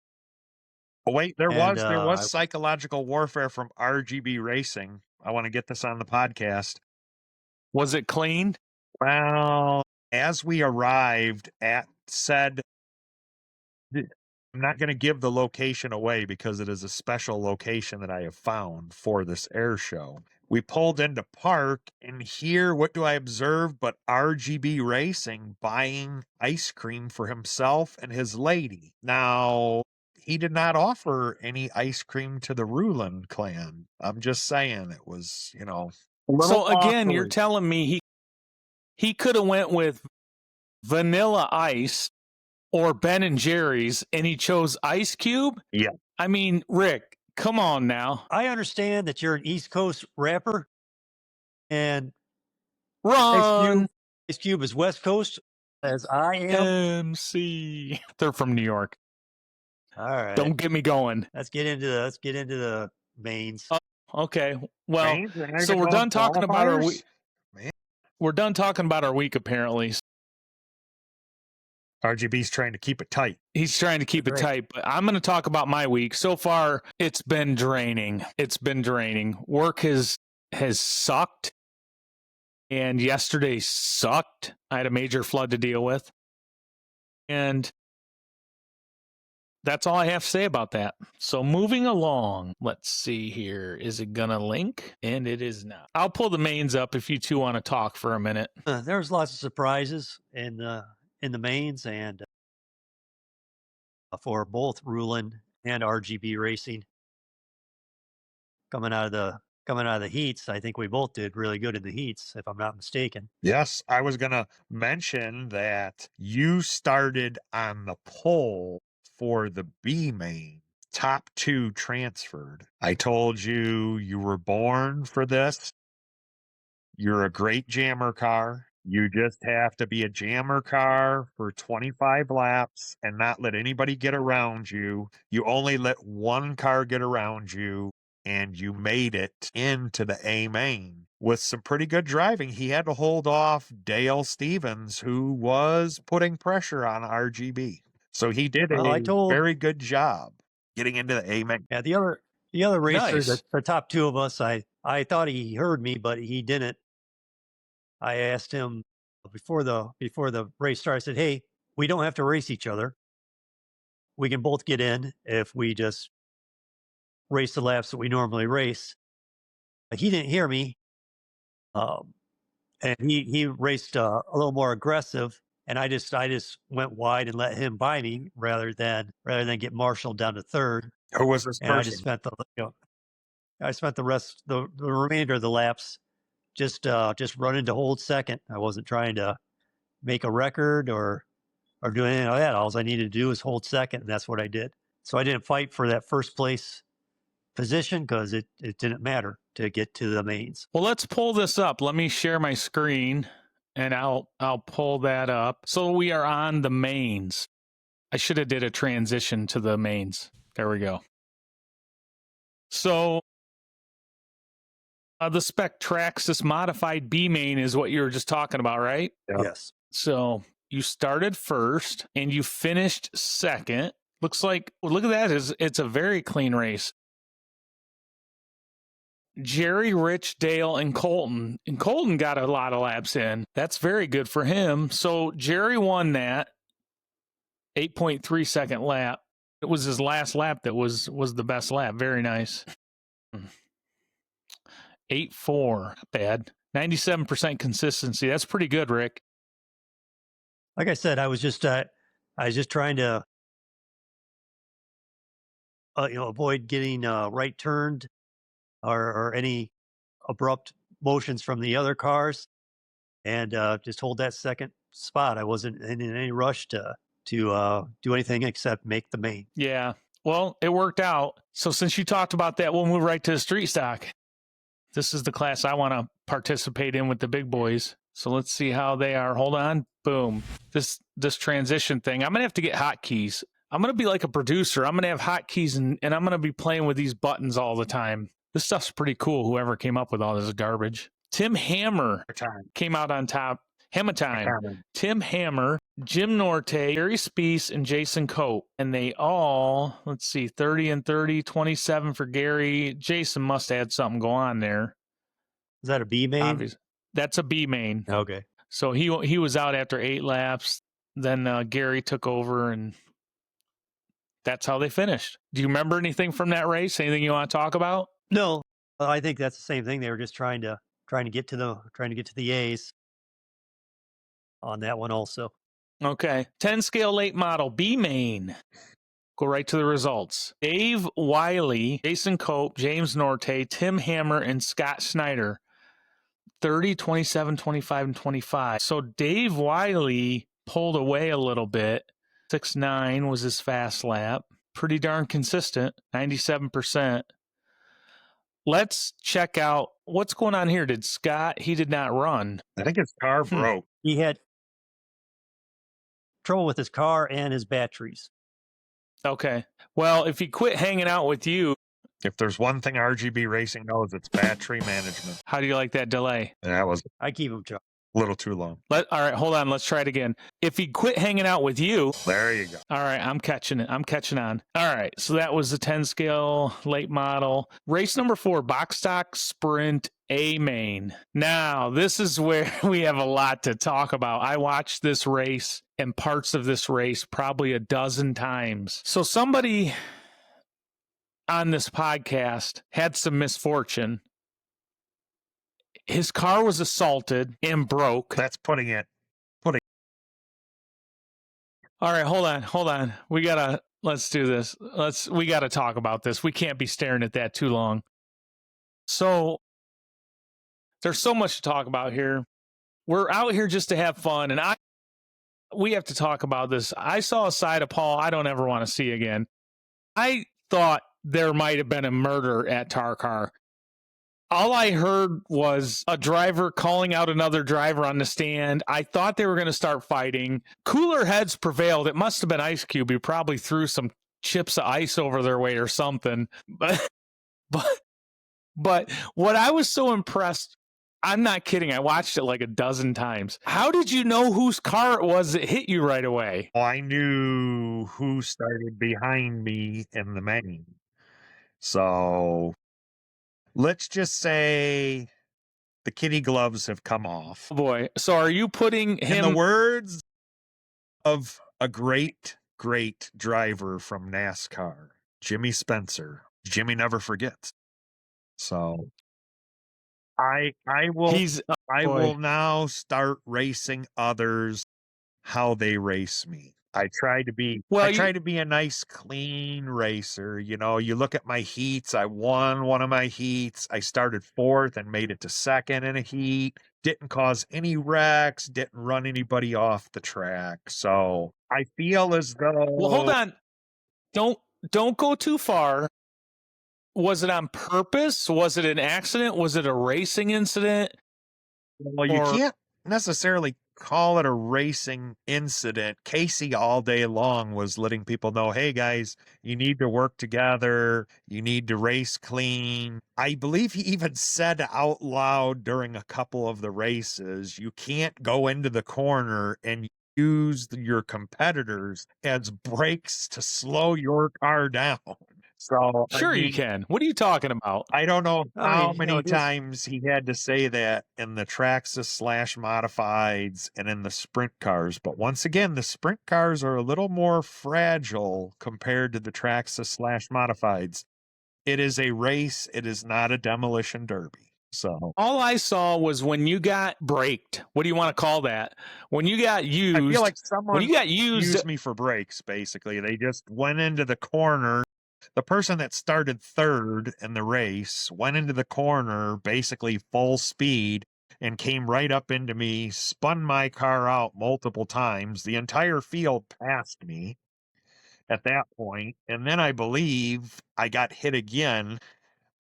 Speaker 1: Oh, wait,
Speaker 3: And
Speaker 1: there was psychological warfare from RGB Racing. I want to get this on the podcast.
Speaker 2: Was it clean?
Speaker 1: Well, as we arrived at said, I'm not going to give the location away because it is a special location that I have found for this air show. We pulled into park, and here, what do I observe but RGB Racing buying ice cream for himself and his lady. Now, he did not offer any ice cream to the Rulin clan. I'm just saying it was, a little
Speaker 2: So again, you're
Speaker 1: awkward.
Speaker 2: telling me he could have went with Vanilla Ice or Ben and Jerry's, and he chose Ice Cube?
Speaker 1: Yeah.
Speaker 2: I mean, Rick, come on now.
Speaker 3: I understand that you're an East Coast rapper, and
Speaker 2: Run,
Speaker 3: Ice Cube is West Coast, as I am.
Speaker 2: MC. They're from New York.
Speaker 3: All right,
Speaker 2: Don't get me going.
Speaker 3: let's get into the mains.
Speaker 2: Okay. Well,
Speaker 1: Mains, they're not
Speaker 2: so
Speaker 1: even
Speaker 2: we're
Speaker 1: going
Speaker 2: done talking about our
Speaker 1: qualifiers?
Speaker 2: week.
Speaker 1: Man.
Speaker 2: We're done talking about our week, apparently.
Speaker 1: RGB's trying to keep it tight.
Speaker 2: He's trying to keep it
Speaker 3: Right.
Speaker 2: tight, but I'm going to talk about my week. So far, it's been draining. It's been draining. Work has sucked, and yesterday sucked. I had a major flood to deal with, and that's all I have to say about that. So moving along, let's see here. Is it going to link? And it is not. I'll pull the mains up if you two want to talk for a minute.
Speaker 3: There's lots of surprises in the mains, and for both Rulin and RGB Racing coming out of the heats. I think we both did really good in the heats, if I'm not mistaken.
Speaker 1: Yes, I was going to mention that you started on the pole for the B main. Top 2 transferred. I told you you were born for this. You're a great jammer car. You just have to be a jammer car for 25 laps and not let anybody get around you. You only let one car get around you, and you made it into the A main with some pretty good driving. He had to hold off Dale Stevens, who was putting pressure on RGB. So he did
Speaker 3: Well, I
Speaker 1: a
Speaker 3: told
Speaker 1: very good job getting into the A main.
Speaker 3: yeah, the other racer,
Speaker 2: Nice.
Speaker 3: the top 2 of us, I thought he heard me, but he didn't. I asked him before the race started. I said, "Hey, we don't have to race each other. We can both get in if we just race the laps that we normally race." He didn't hear me, and he raced a little more aggressive, and I just went wide and let him by me rather than get marshaled down to third.
Speaker 1: Who was this
Speaker 3: And I just
Speaker 1: person?
Speaker 3: spent the remainder of the laps just running to hold second. I wasn't trying to make a record or do anything like that. All I needed to do was hold second, and that's what I did. So I didn't fight for that first place position because it didn't matter to get to the mains.
Speaker 2: Well, let's pull this up. Let me share my screen, and I'll pull that up. So we are on the mains. I should have did a transition to the mains. There we go. So the Spectraxis modified B main is what you were just talking about, right?
Speaker 1: Yep.
Speaker 3: Yes.
Speaker 2: So you started first and you finished second. Looks like, look at that. It's a very clean race. Jerry, Rich, Dale, and Colton. And Colton got a lot of laps in. That's very good for him. So Jerry won that 8.3 second lap. It was his last lap that was the best lap. Very nice. 8.4. Not bad. 97% consistency. That's pretty good, Rick.
Speaker 3: Like I said, I was just trying to avoid getting right turned or any abrupt motions from the other cars, and just hold that second spot. I wasn't in any rush to do anything except make the main.
Speaker 2: Yeah. Well, it worked out. So since you talked about that, we'll move right to the street stock. This is the class I want to participate in with the big boys. So let's see how they are. Hold on. Boom. This transition thing. I'm going to have to get hotkeys. I'm going to be like a producer. I'm going to have hotkeys and I'm going to be playing with these buttons all the time. This stuff's pretty cool, whoever came up with all this garbage. Tim Hammer came out on top. Hammer Time. Tim Hammer, Jim Norte, Gary Spees, and Jason Cope. And they all, let's see, 30 and 30, 27 for Gary. Jason must have had something go on there.
Speaker 3: Is that a B main?
Speaker 2: Obviously. That's a B main.
Speaker 3: Okay.
Speaker 2: So he was out after 8 laps. Then Gary took over, and that's how they finished. Do you remember anything from that race? Anything you want to talk about?
Speaker 3: No, I think that's the same thing. They were just trying to get to the A's on that one also.
Speaker 2: Okay. 10 scale late model B main. Go right to the results. Dave Wiley, Jason Cope, James Norte, Tim Hammer, and Scott Snyder. 30, 27, 25, and 25. So Dave Wiley pulled away a little bit. 6.9 was his fast lap. Pretty darn consistent, 97%. Let's check out what's going on here. He did not run.
Speaker 1: I think his car broke.
Speaker 3: He had trouble with his car and his batteries.
Speaker 2: Okay. Well, if he quit hanging out with you,
Speaker 1: If there's one thing RGB Racing knows, it's battery management.
Speaker 2: how do you like that delay?
Speaker 1: That was
Speaker 3: I keep him charged.
Speaker 1: a little too long.
Speaker 2: All right, hold on. Let's try it again. If he quit hanging out with you,
Speaker 1: There you go.
Speaker 2: all right, I'm catching it. I'm catching on. All right, so that was the 10 scale late model. Race number 4, box stock sprint A main. Now, this is where we have a lot to talk about. I watched this race and parts of this race probably a dozen times. So somebody on this podcast had some misfortune. His car was assaulted and broke.
Speaker 1: That's putting it.
Speaker 2: All right, hold on. Let's do this. We gotta talk about this. We can't be staring at that too long. So there's so much to talk about here. We're out here just to have fun, and we have to talk about this. I saw a side of Paul I don't ever want to see again. I thought there might have been a murder at Tarcar. All I heard was a driver calling out another driver on the stand. I thought they were going to start fighting. Cooler heads prevailed. It must have been Ice Cube. He probably threw some chips of ice over their way or something. But what I was so impressed, I'm not kidding. I watched it like a dozen times. How did you know whose car it was that hit you right away?
Speaker 1: Well, I knew who started behind me in the main. So let's just say the kitty gloves have come off.
Speaker 2: Oh boy. So are you putting him...
Speaker 1: In the words of a great, great driver from NASCAR, Jimmy Spencer, Jimmy never forgets. So I will now start racing others how they race me. I try to be a nice, clean racer. You know, you look at my heats. I won one of my heats. I started 4th and made it to 2nd in a heat. Didn't cause any wrecks. Didn't run anybody off the track. So I feel as though.
Speaker 2: Well, hold on. Don't go too far. Was it on purpose? Was it an accident? Was it a racing incident?
Speaker 1: Well, you can't necessarily call it a racing incident. Casey all day long was letting people know, hey guys, you need to work together. You need to race clean. I believe he even said out loud during a couple of the races, you can't go into the corner and use your competitors as brakes to slow your car down. So
Speaker 2: sure, you can. What are you talking about?
Speaker 1: I don't know how many times he had to say that in the Traxxas / modifieds and in the sprint cars. But once again, the sprint cars are a little more fragile compared to the Traxxas / modifieds. It is a race. It is not a demolition derby. So
Speaker 2: all I saw was when you got braked. What do you want to call that? When you got used.
Speaker 1: I feel like someone
Speaker 2: used
Speaker 1: me for brakes, basically. They just went into the corner. The person that started 3rd in the race went into the corner, basically full speed, and came right up into me, spun my car out multiple times. The entire field passed me at that point. And then I believe I got hit again.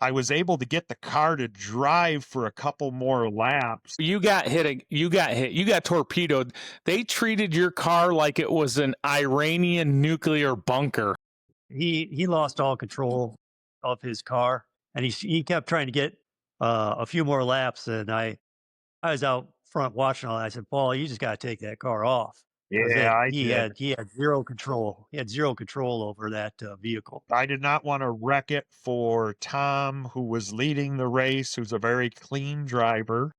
Speaker 1: I was able to get the car to drive for a couple more laps.
Speaker 2: You got hit. You got torpedoed. They treated your car like it was an Iranian nuclear bunker.
Speaker 3: He lost all control of his car, and he kept trying to get a few more laps. And I was out front watching all that. I said, Paul, you just got to take that car off.
Speaker 1: Yeah, I did.
Speaker 3: He had zero control. He had zero control over that vehicle.
Speaker 1: I did not want to wreck it for Tom, who was leading the race, who's a very clean driver.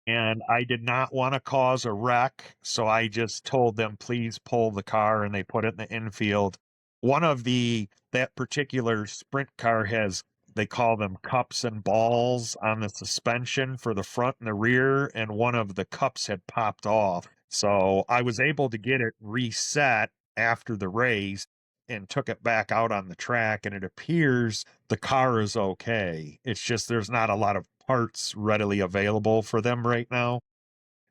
Speaker 1: And I did not want to cause a wreck. So I just told them, please pull the car. And they put it in the infield. One of that particular sprint car has, they call them cups and balls on the suspension for the front and the rear. And one of the cups had popped off. So I was able to get it reset after the race and took it back out on the track. And it appears the car is okay. It's just there's not a lot of parts readily available for them right now.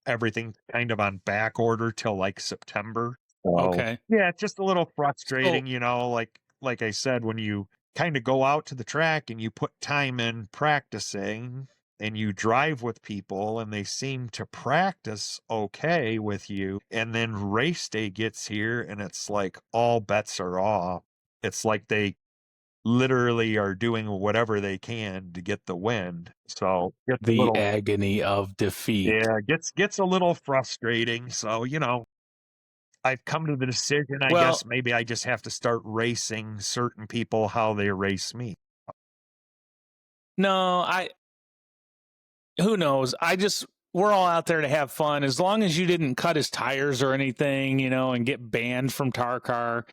Speaker 1: Everything's kind of on back order till like September. So,
Speaker 2: Okay.
Speaker 1: yeah, it's just a little frustrating, like I said, when you kind of go out to the track and you put time in practicing and you drive with people and they seem to practice okay with you. And then race day gets here and it's like all bets are off. It's like they literally are doing whatever they can to get the win. So gets a
Speaker 2: The
Speaker 1: little,
Speaker 2: agony of defeat.
Speaker 1: yeah, gets a little frustrating. So, I've come to the decision, I
Speaker 2: Well-
Speaker 1: guess maybe I just have to start racing certain people how they race me.
Speaker 2: No, who knows? We're all out there to have fun. As long as you didn't cut his tires or anything, and get banned from Tarcar.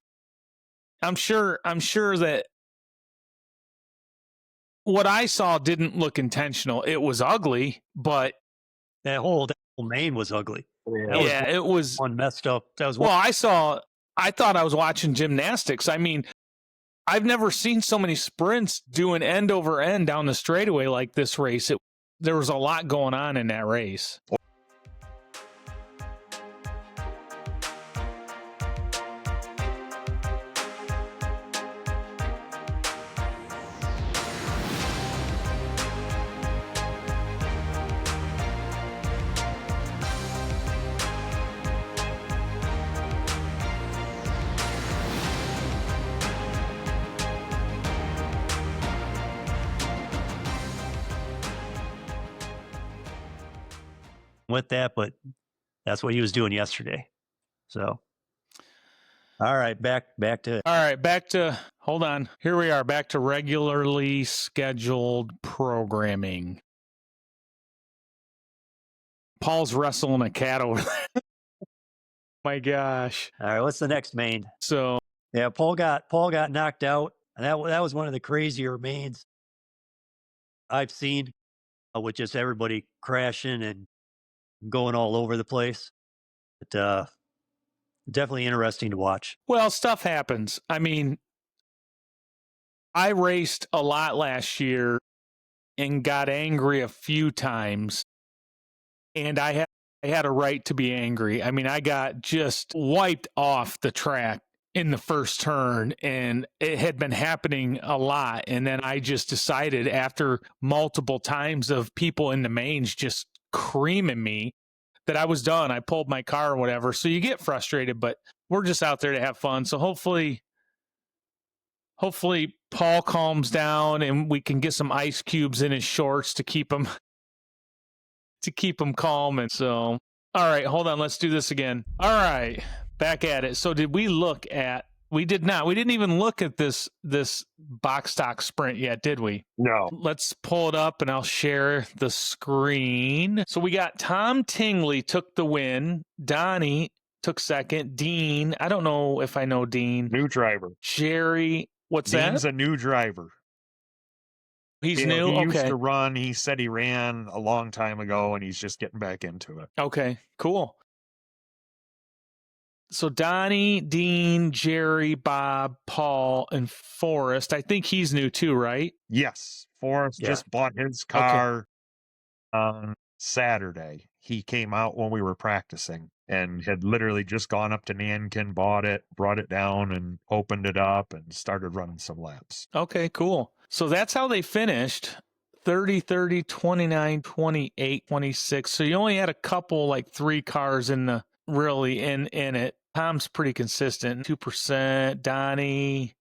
Speaker 2: I'm sure that what I saw didn't look intentional. It was ugly, but
Speaker 3: That whole main was ugly.
Speaker 2: yeah, it was
Speaker 3: one messed up. That was
Speaker 2: Well, I thought I was watching gymnastics. I mean, I've never seen so many sprints doing end over end down the straightaway like this race. There was a lot going on in that race.
Speaker 3: with that, but that's what he was doing yesterday. So, all right, back to
Speaker 2: Hold on. Here we are, back to regularly scheduled programming. Paul's wrestling a cat over there. My gosh.
Speaker 3: all right. What's the next main?
Speaker 2: So,
Speaker 3: Yeah, Paul got knocked out, and that was one of the crazier mains I've seen, with just everybody crashing and going all over the place. But definitely interesting to watch.
Speaker 2: well, stuff happens. I mean, I raced a lot last year and got angry a few times, and I had a right to be angry. I mean, I got just wiped off the track in the first turn, and it had been happening a lot. And then I just decided, after multiple times of people in the mains just creaming me, that I was done. I pulled my car or whatever. So you get frustrated, but we're just out there to have fun. So hopefully Paul calms down and we can get some ice cubes in his shorts to keep him calm. And so, all right, hold on. Let's do this again. All right, back at it. So did we look at? We did not. We didn't even look at this box stock sprint yet, did we?
Speaker 1: No.
Speaker 2: Let's pull it up and I'll share the screen. So we got Tom Tingley took the win. Donnie took second. Dean, I don't know if I know Dean.
Speaker 1: New driver.
Speaker 2: Jerry, what's
Speaker 1: Dean's
Speaker 2: that?
Speaker 1: a new driver.
Speaker 2: He's
Speaker 1: Yeah,
Speaker 2: new?
Speaker 1: He used
Speaker 2: Okay.
Speaker 1: to run. He said he ran a long time ago, and he's just getting back into it.
Speaker 2: Okay, cool. So Donnie, Dean, Jerry, Bob, Paul, and Forrest. I think he's new too, right?
Speaker 1: Yes, Forrest
Speaker 3: Yeah.
Speaker 1: just bought his car on Saturday. He came out when we were practicing and had literally just gone up to Nankin, bought it, brought it down, and opened it up and started running some laps.
Speaker 2: Okay, cool. So that's how they finished. 30, 30, 29, 28, 26. So you only had a couple, like 3 cars in the really in it. Tom's pretty consistent. 2%. Donnie,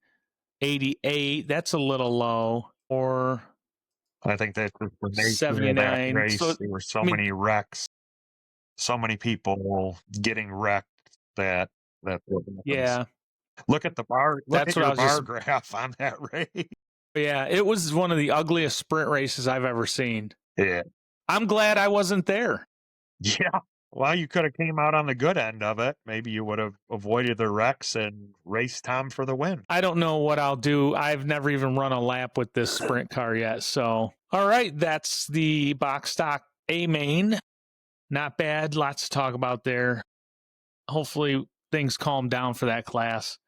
Speaker 2: 88. That's a little low. Or
Speaker 1: I think that's just the nature of that
Speaker 2: 79.
Speaker 1: race.
Speaker 2: So
Speaker 1: There were so
Speaker 2: I mean,
Speaker 1: many wrecks, so many people getting wrecked that what happens.
Speaker 2: yeah,
Speaker 1: Look at the bar. Look
Speaker 2: that's
Speaker 1: at
Speaker 2: what I
Speaker 1: your
Speaker 2: was just.
Speaker 1: bar graph on that race.
Speaker 2: Yeah, it was one of the ugliest sprint races I've ever seen.
Speaker 1: Yeah.
Speaker 2: I'm glad I wasn't there.
Speaker 1: Yeah. Well, you could have came out on the good end of it. Maybe you would have avoided the wrecks and raced Tom for the win.
Speaker 2: I don't know what I'll do. I've never even run a lap with this sprint car yet. So, all right, that's the box stock A main. Not bad. Lots to talk about there. Hopefully things calm down for that class.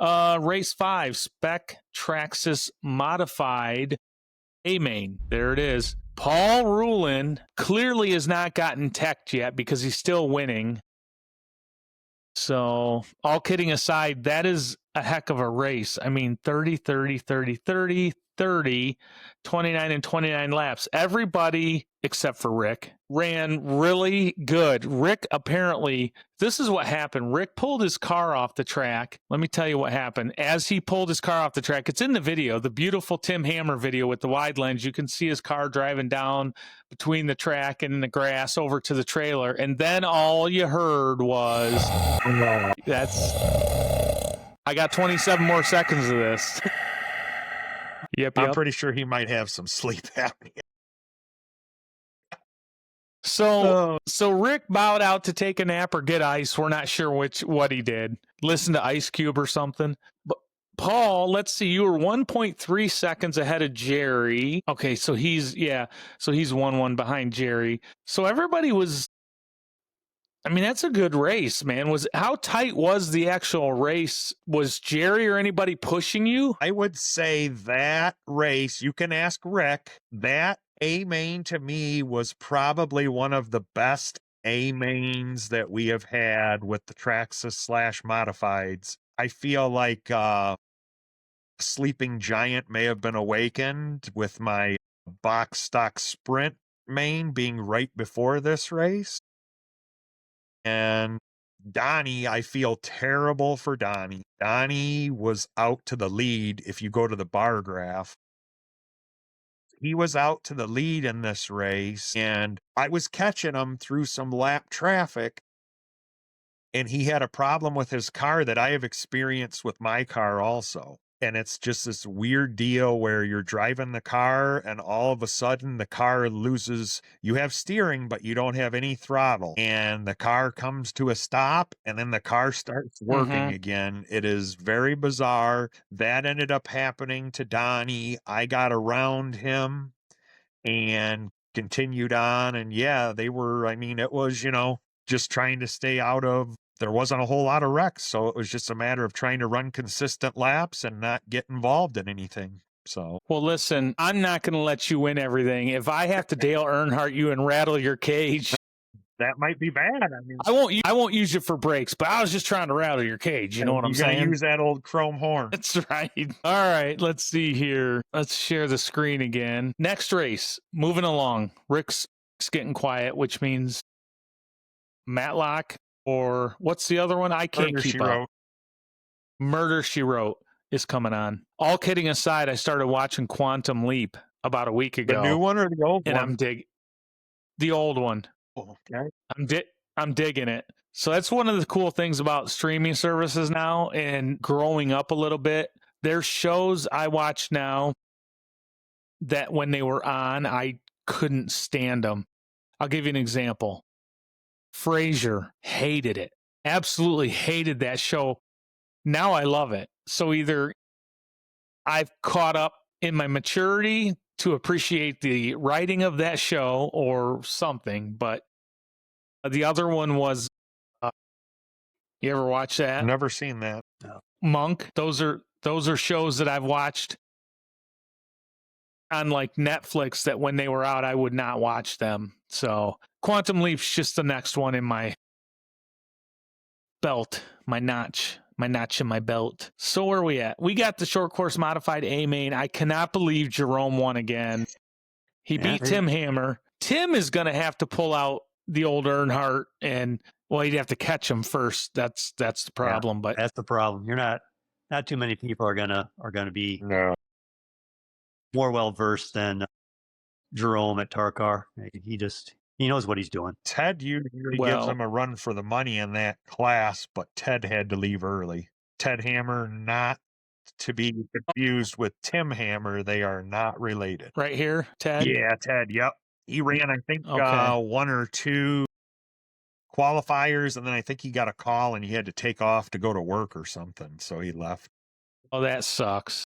Speaker 2: Race 5, Spec Traxxas Modified A main. There it is. Paul Rulin clearly has not gotten teched yet because he's still winning. So, all kidding aside, that is a heck of a race. I mean, 30, 30, 30, 30, 30, 29 and 29 laps. Everybody except for Rick ran really good. Rick apparently, this is what happened. Rick pulled his car off the track. Let me tell you what happened. As he pulled his car off the track, it's in the video, the beautiful Tim Hammer video with the wide lens. You can see his car driving down between the track and the grass over to the trailer. And then all you heard was, I got 27 more seconds of this. Yep.
Speaker 1: I'm pretty sure he might have some sleep apnea.
Speaker 2: So Rick bowed out to take a nap or get ice. We're not sure what he did. Listen to Ice Cube or something. But Paul, let's see. You were 1.3 seconds ahead of Jerry. Okay, so he's 1-1 behind Jerry. So everybody was. I mean, that's a good race, man. How tight was the actual race? Was Jerry or anybody pushing you?
Speaker 1: I would say that race, you can ask Rick, that A main to me was probably one of the best A mains that we have had with the Traxxas / modifieds. I feel like Sleeping Giant may have been awakened with my box stock sprint main being right before this race. And Donnie, I feel terrible for Donnie. Donnie was out to the lead if you go to the bar graph. He was out to the lead in this race, and I was catching him through some lap traffic, and he had a problem with his car that I have experienced with my car also. And it's just this weird deal where you're driving the car and all of a sudden the car loses, you have steering, but you don't have any throttle. And the car comes to a stop and then the car starts working again. It is very bizarre. That ended up happening to Donnie. I got around him and continued on. And yeah, they were, I mean, it was, just trying to stay out of, there wasn't a whole lot of wrecks. So it was just a matter of trying to run consistent laps and not get involved in anything. So,
Speaker 2: well, listen, I'm not going to let you win everything. If I have to Dale Earnhardt you and rattle your cage,
Speaker 1: that might be bad. I mean,
Speaker 2: I won't use it for brakes, but I was just trying to rattle your cage. You know what I'm saying?
Speaker 1: You're going to use that old chrome horn.
Speaker 2: That's right. All right, let's see here. Let's share the screen again. Next race, moving along. Rick's getting quiet, which means Matlock, or what's the other one? I can't keep up. Murder, She Wrote is coming on. All kidding aside, I started watching Quantum Leap about a week ago.
Speaker 1: The new one or the old one?
Speaker 2: And I'm the old one.
Speaker 1: Okay.
Speaker 2: I'm digging it. So that's one of the cool things about streaming services now and growing up a little bit. There's shows I watch now that when they were on, I couldn't stand them. I'll give you an example. Frasier, hated it. Absolutely hated that show. Now I love it. So either I've caught up in my maturity to appreciate the writing of that show or something. But the other one was, you ever watch that?
Speaker 1: Never seen that.
Speaker 3: No.
Speaker 2: Monk. Those are shows that I've watched on like Netflix that when they were out, I would not watch them. So Quantum Leap's just the next one in my belt, my notch my notch in my belt. So where are we at? We got the short course modified A main. I cannot believe Jerome won again. He
Speaker 3: Yeah,
Speaker 2: beat Tim Hammer. Tim is going to have to pull out the old Earnhardt, and well, he'd have to catch him first. That's the problem. But
Speaker 3: that's the problem. You're not too many people are gonna be
Speaker 1: No.
Speaker 3: more well versed than Jerome at Tarcar. He knows what he's doing.
Speaker 1: Ted usually gives him a run for the money in that class, but Ted had to leave early. Ted Hammer, not to be confused with Tim Hammer. They are not related.
Speaker 2: Right here, Ted?
Speaker 1: Yeah, Ted. Yep. He ran, I think,
Speaker 2: Okay.
Speaker 1: 1 or 2 qualifiers, and then I think he got a call and he had to take off to go to work or something, so he left.
Speaker 2: Oh, that sucks.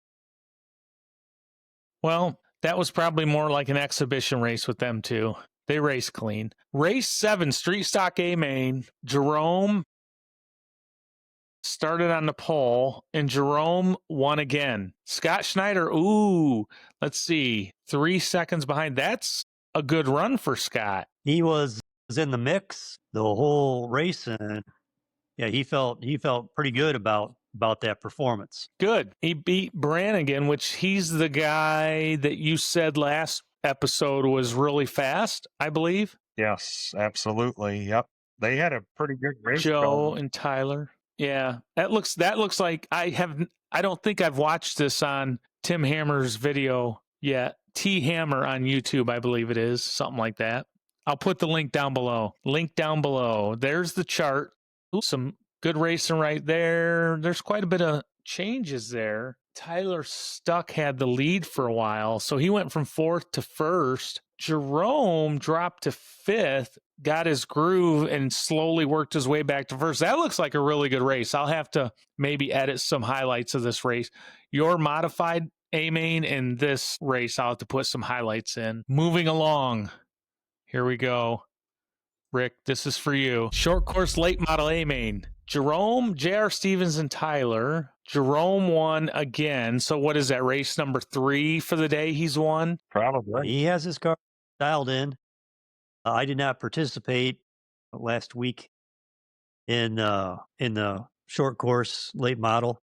Speaker 2: Well, that was probably more like an exhibition race with them too. They race clean. Race 7, Street Stock A main. Jerome started on the pole, and Jerome won again. Scott Schneider, let's see, 3 seconds behind. That's a good run for Scott.
Speaker 3: He was in the mix the whole race, and yeah, he felt pretty good about that performance.
Speaker 2: Good. He beat Brannigan, which he's the guy that you said last episode was really fast, I believe.
Speaker 1: Yes, absolutely. Yep. They had a pretty good race.
Speaker 2: Joe and Tyler. Yeah. That looks like I don't think I've watched this on Tim Hammer's video yet. T Hammer on YouTube, I believe it is. Something like that. I'll put the link down below. There's the chart. Ooh, some good racing right there. There's quite a bit of changes there. Tyler Stuck had the lead for a while, so he went from 4th to 1st. Jerome dropped to 5th, got his groove, and slowly worked his way back to 1st. That looks like a really good race. I'll have to maybe edit some highlights of this race. Your modified A-main and this race, I'll have to put some highlights in. Moving along. Here we go. Rick, this is for you. Short course late model A-main. Jerome, J.R. Stevens, and Tyler. Jerome won again. So what is that, race number 3 for the day he's won?
Speaker 1: Probably.
Speaker 3: He has his car dialed in. I did not participate last week in the short course late model.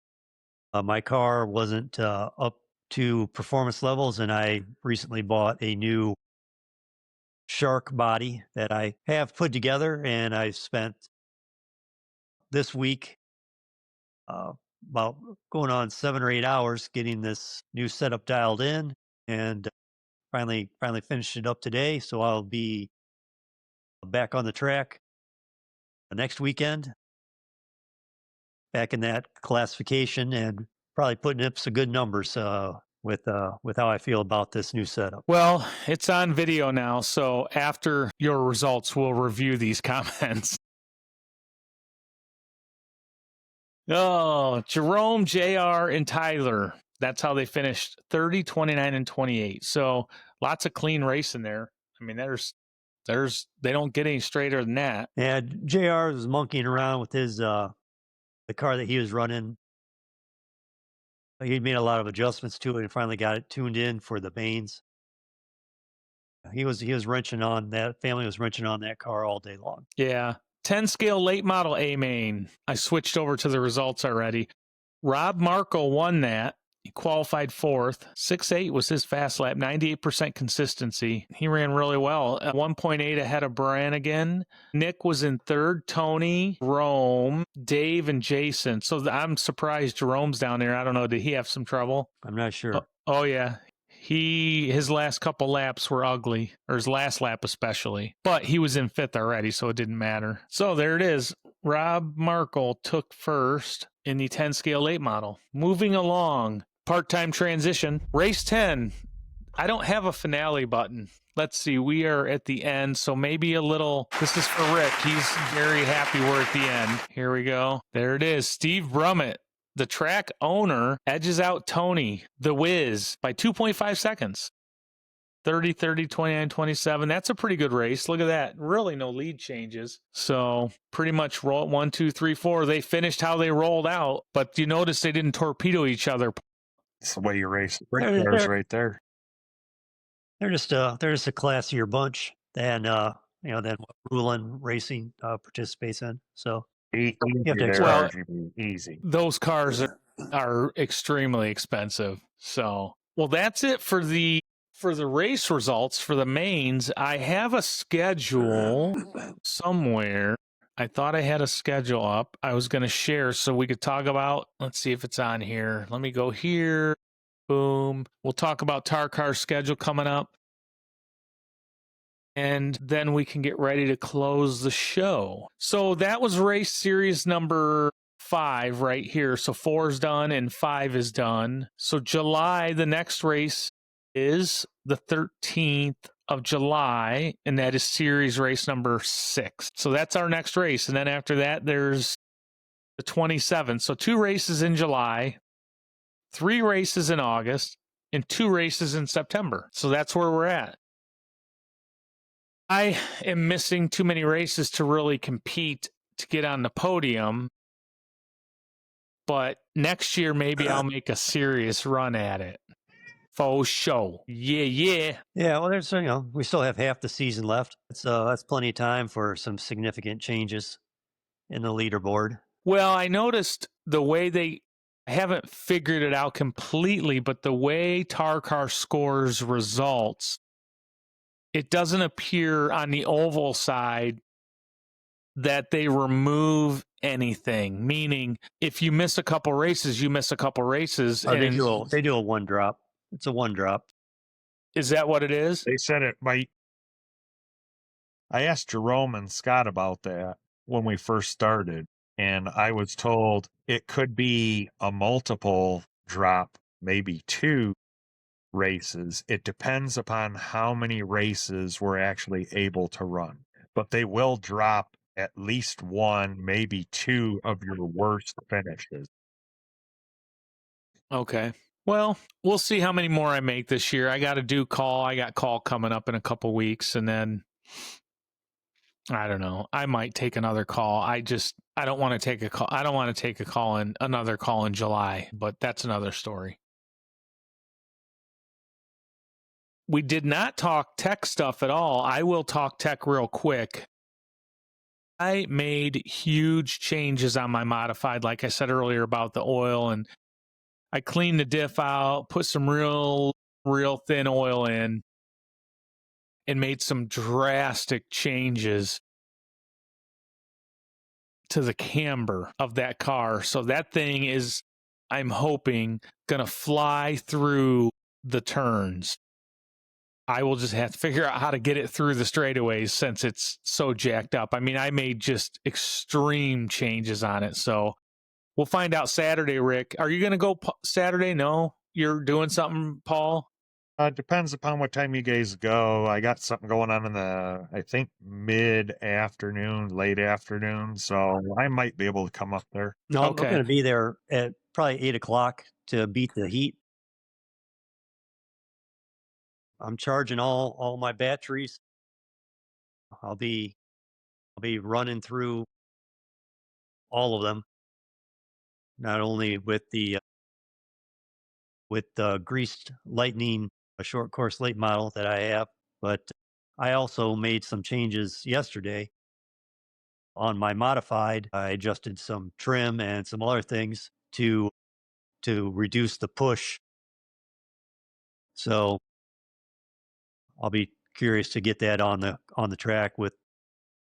Speaker 3: My car wasn't up to performance levels, and I recently bought a new shark body that I have put together, and I spent this week about going on 7 or 8 hours getting this new setup dialed in, and finally finished it up today. So I'll be back on the track next weekend, back in that classification, and probably putting up some good numbers with how I feel about this new setup.
Speaker 2: Well, it's on video now, so after your results, we'll review these comments. Oh, Jerome, JR, and Tyler. That's how they finished 30, 29, and 28. So lots of clean racing there. I mean, they don't get any straighter than that.
Speaker 3: Yeah, JR was monkeying around with his the car that he was running. He'd made a lot of adjustments to it and finally got it tuned in for the mains. He was wrenching on that. Family was wrenching on that car all day long.
Speaker 2: Yeah. 10 scale late model A main. I switched over to the results already. Rob Marco won that. He qualified 4th. 6.8 was his fast lap, 98% consistency. He ran really well. 1.8 ahead of Brannigan. Nick was in 3rd. Tony, Rome, Dave, and Jason. So I'm surprised Jerome's down there. I don't know. Did he have some trouble?
Speaker 3: I'm not sure.
Speaker 2: Oh yeah. His last couple laps were ugly, or his last lap especially. But he was in 5th already, so it didn't matter. So there it is. Rob Markle took 1st in the 10 scale late model. Moving along, part-time transition. Race 10. I don't have a finale button. Let's see. We are at the end, so maybe a little. This is for Rick. He's very happy we're at the end. Here we go. There it is. Steve Brummett, the track owner, edges out Tony, the Wiz, by 2.5 seconds. 30, 30, 29, 27. That's a pretty good race. Look at that. Really no lead changes. So pretty much roll 1, 2, 3, 4. They finished how they rolled out, but you notice they didn't torpedo each other.
Speaker 1: It's the way you race sprint cars right there.
Speaker 3: They're just a classier bunch than than what Rulin Racing participates in. So
Speaker 1: Easy
Speaker 3: You have to
Speaker 1: there,
Speaker 2: Well,
Speaker 1: RGB. Easy.
Speaker 2: those cars are extremely expensive. So, well, that's it for the race results for the mains. I have a schedule somewhere. I thought I had a schedule up. I was going to share so we could talk about. Let's see if it's on here. Let me go here. Boom. We'll talk about Tarcar's schedule coming up. And then we can get ready to close the show. So that was race series number 5 right here. So 4 is done and 5 is done. So July, the next race is the 13th of July, and that is series race number 6. So that's our next race. And then after that, there's the 27th. So 2 races in July, 3 races in August, and 2 races in September. So that's where we're at. I am missing too many races to really compete to get on the podium. But next year, maybe I'll make a serious run at it. Faux show. Yeah, yeah.
Speaker 3: Yeah, well, there's we still have half the season left, so that's plenty of time for some significant changes in the leaderboard.
Speaker 2: Well, I noticed the way I haven't figured it out completely, but the way Tarcar scores results, it doesn't appear on the oval side that they remove anything. Meaning, if you miss a couple races, you miss a couple races.
Speaker 3: Oh, they
Speaker 2: and
Speaker 3: do a 1 drop. It's a 1 drop.
Speaker 2: Is that what it is?
Speaker 1: They said it might. I asked Jerome and Scott about that when we first started, and I was told it could be a multiple drop, maybe 2 races. It depends upon how many races we're actually able to run. But they will drop at least 1, maybe 2 of your worst finishes.
Speaker 2: Okay. Well, we'll see how many more I make this year. I got to do call. I got call coming up in a couple weeks, and then I don't know. I might take another call. I don't want to take a call. I don't want to take another call in July, but that's another story. We did not talk tech stuff at all. I will talk tech real quick. I made huge changes on my modified, like I said earlier about the oil, and I cleaned the diff out, put some real thin oil in, and made some drastic changes to the camber of that car. So that thing is, I'm hoping, going to fly through the turns. I will just have to figure out how to get it through the straightaways since it's so jacked up. I mean, I made just extreme changes on it. So we'll find out Saturday, Rick. Are you going to go Saturday? No? You're doing something, Paul?
Speaker 1: Depends upon what time you guys go. I got something going on in the, I think, mid-afternoon, late afternoon. So I might be able to come up there.
Speaker 3: No, I'm
Speaker 2: Okay.
Speaker 3: going to be there at probably 8 o'clock to beat the heat. I'm charging all my batteries. I'll be running through all of them, not only with the greased lightning, a short course late model that I have, but I also made some changes yesterday on my modified. I adjusted some trim and some other things to reduce the push. So I'll be curious to get that on the track with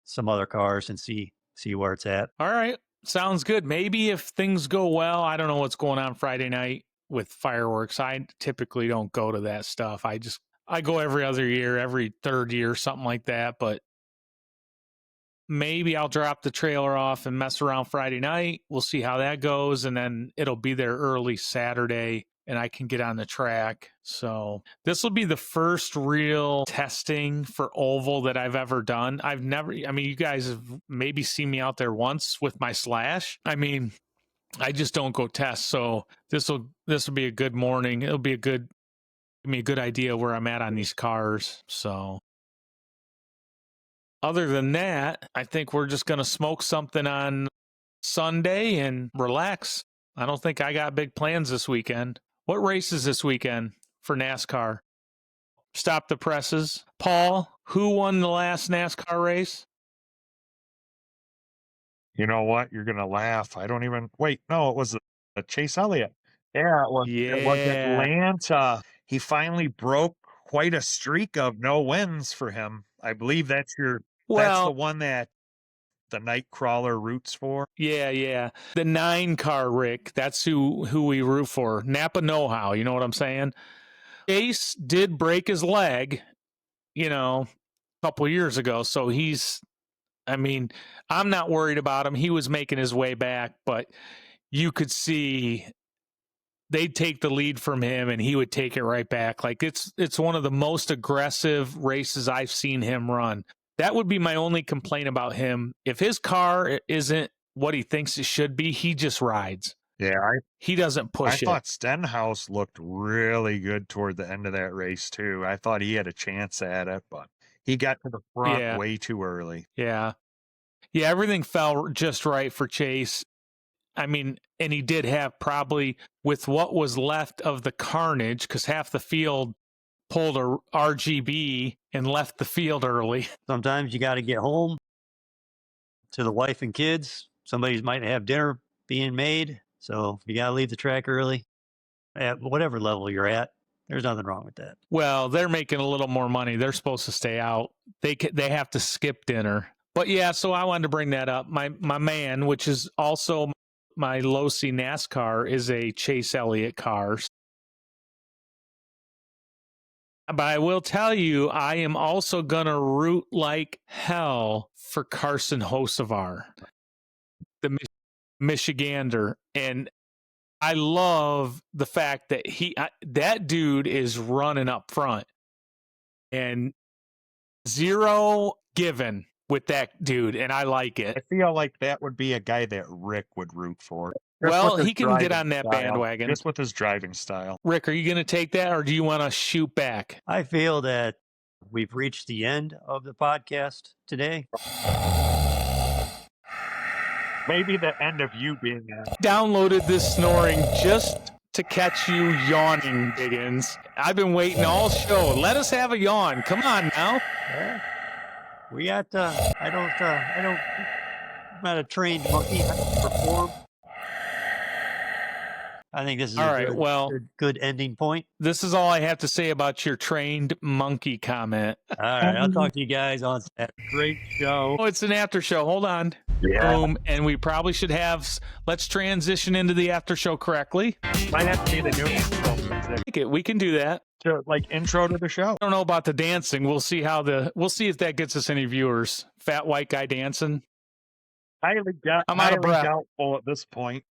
Speaker 3: some other cars and see where it's at.
Speaker 2: All right. Sounds good. Maybe if things go well, I don't know what's going on Friday night with fireworks. I typically don't go to that stuff. I go every other year, every third year, something like that. But maybe I'll drop the trailer off and mess around Friday night. We'll see how that goes. And then it'll be there early Saturday and I can get on the track. So this will be the first real testing for oval that I've ever done. You guys have maybe seen me out there once with my Slash. I mean, I just don't go test. So this will be a good morning. It'll be give me a good idea where I'm at on these cars. So other than that, I think we're just going to smoke something on Sunday and relax. I don't think I got big plans this weekend. What race is this weekend for NASCAR? Stop the presses. Paul, who won the last NASCAR race?
Speaker 1: You know what? You're gonna laugh. I don't even wait. No, it was Chase Elliott. Yeah, it was
Speaker 2: Yeah.
Speaker 1: Atlanta. He finally broke quite a streak of no wins for him. I believe that's the
Speaker 2: Well,
Speaker 1: one that the Nightcrawler roots for.
Speaker 2: yeah. The 9 car, Rick. That's who we root for. Napa know-how. You know what I'm saying? Chase did break his leg, a couple years ago. So I mean, I'm not worried about him. He was making his way back, but you could see they'd take the lead from him and he would take it right back. Like it's one of the most aggressive races I've seen him run. That would be my only complaint about him. If his car isn't what he thinks it should be, he just rides.
Speaker 1: Yeah,
Speaker 2: He doesn't
Speaker 1: I
Speaker 2: push it.
Speaker 1: thought Stenhouse looked really good toward the end of that race too. I thought he had a chance at it, but he got to the front
Speaker 2: Yeah.
Speaker 1: way too early.
Speaker 2: Yeah. Yeah, everything fell just right for Chase. I mean, and he did have probably with what was left of the carnage, because half the field pulled a RGB and left the field early.
Speaker 3: Sometimes you got to get home to the wife and kids. Somebody might have dinner being made. So you got to leave the track early at whatever level you're at. There's nothing wrong with that.
Speaker 2: Well, they're making a little more money. They're supposed to stay out. They have to skip dinner. But yeah, so I wanted to bring that up. My man, which is also my low-C NASCAR, is a Chase Elliott car. But I will tell you, I am also going to root like hell for Carson Hocevar, the Michigander. And I love the fact that that dude is running up front. And zero given with that dude, and I like
Speaker 1: I
Speaker 2: it.
Speaker 1: feel like that would be a guy that Rick would root for.
Speaker 2: Well, he can get on that bandwagon.
Speaker 1: Just with his driving style.
Speaker 2: Rick, are you going to take that, or do you want to shoot back?
Speaker 3: I feel that we've reached the end of the podcast today.
Speaker 1: Maybe the end of you being
Speaker 2: Downloaded this snoring just to catch you yawning, Diggins. I've been waiting all show. Let us have a yawn. Come on now.
Speaker 3: Yeah. We got, I'm not a trained monkey. I can perform. I think this is
Speaker 2: all
Speaker 3: a
Speaker 2: right.
Speaker 3: good ending point.
Speaker 2: This is all I have to say about your trained monkey comment.
Speaker 3: All right. I'll talk to you guys on that great show.
Speaker 2: Oh, it's an after show. Hold on.
Speaker 1: Yeah.
Speaker 2: Boom. And we probably should let's transition into the after show correctly.
Speaker 1: Might have to be the new intro.
Speaker 2: We can do that.
Speaker 1: So, like intro to the show.
Speaker 2: I don't know about the dancing. We'll see if that gets us any viewers. Fat white guy dancing.
Speaker 1: I'm out of breath. Doubtful at this point.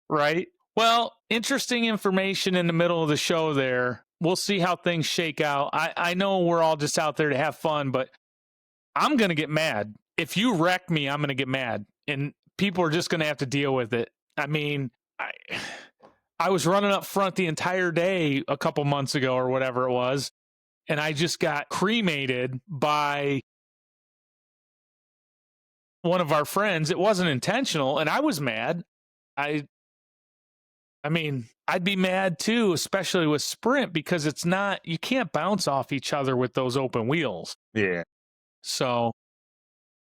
Speaker 2: Right. Well, interesting information in the middle of the show there. We'll see how things shake out. I know we're all just out there to have fun, but I'm going to get mad. If you wreck me, I'm going to get mad. And people are just going to have to deal with it. I mean, I was running up front the entire day a couple months ago or whatever it was, and I just got cremated by one of our friends. It wasn't intentional, and I was mad. I mean, I'd be mad too, especially with sprint, because you can't bounce off each other with those open wheels.
Speaker 1: Yeah.
Speaker 2: So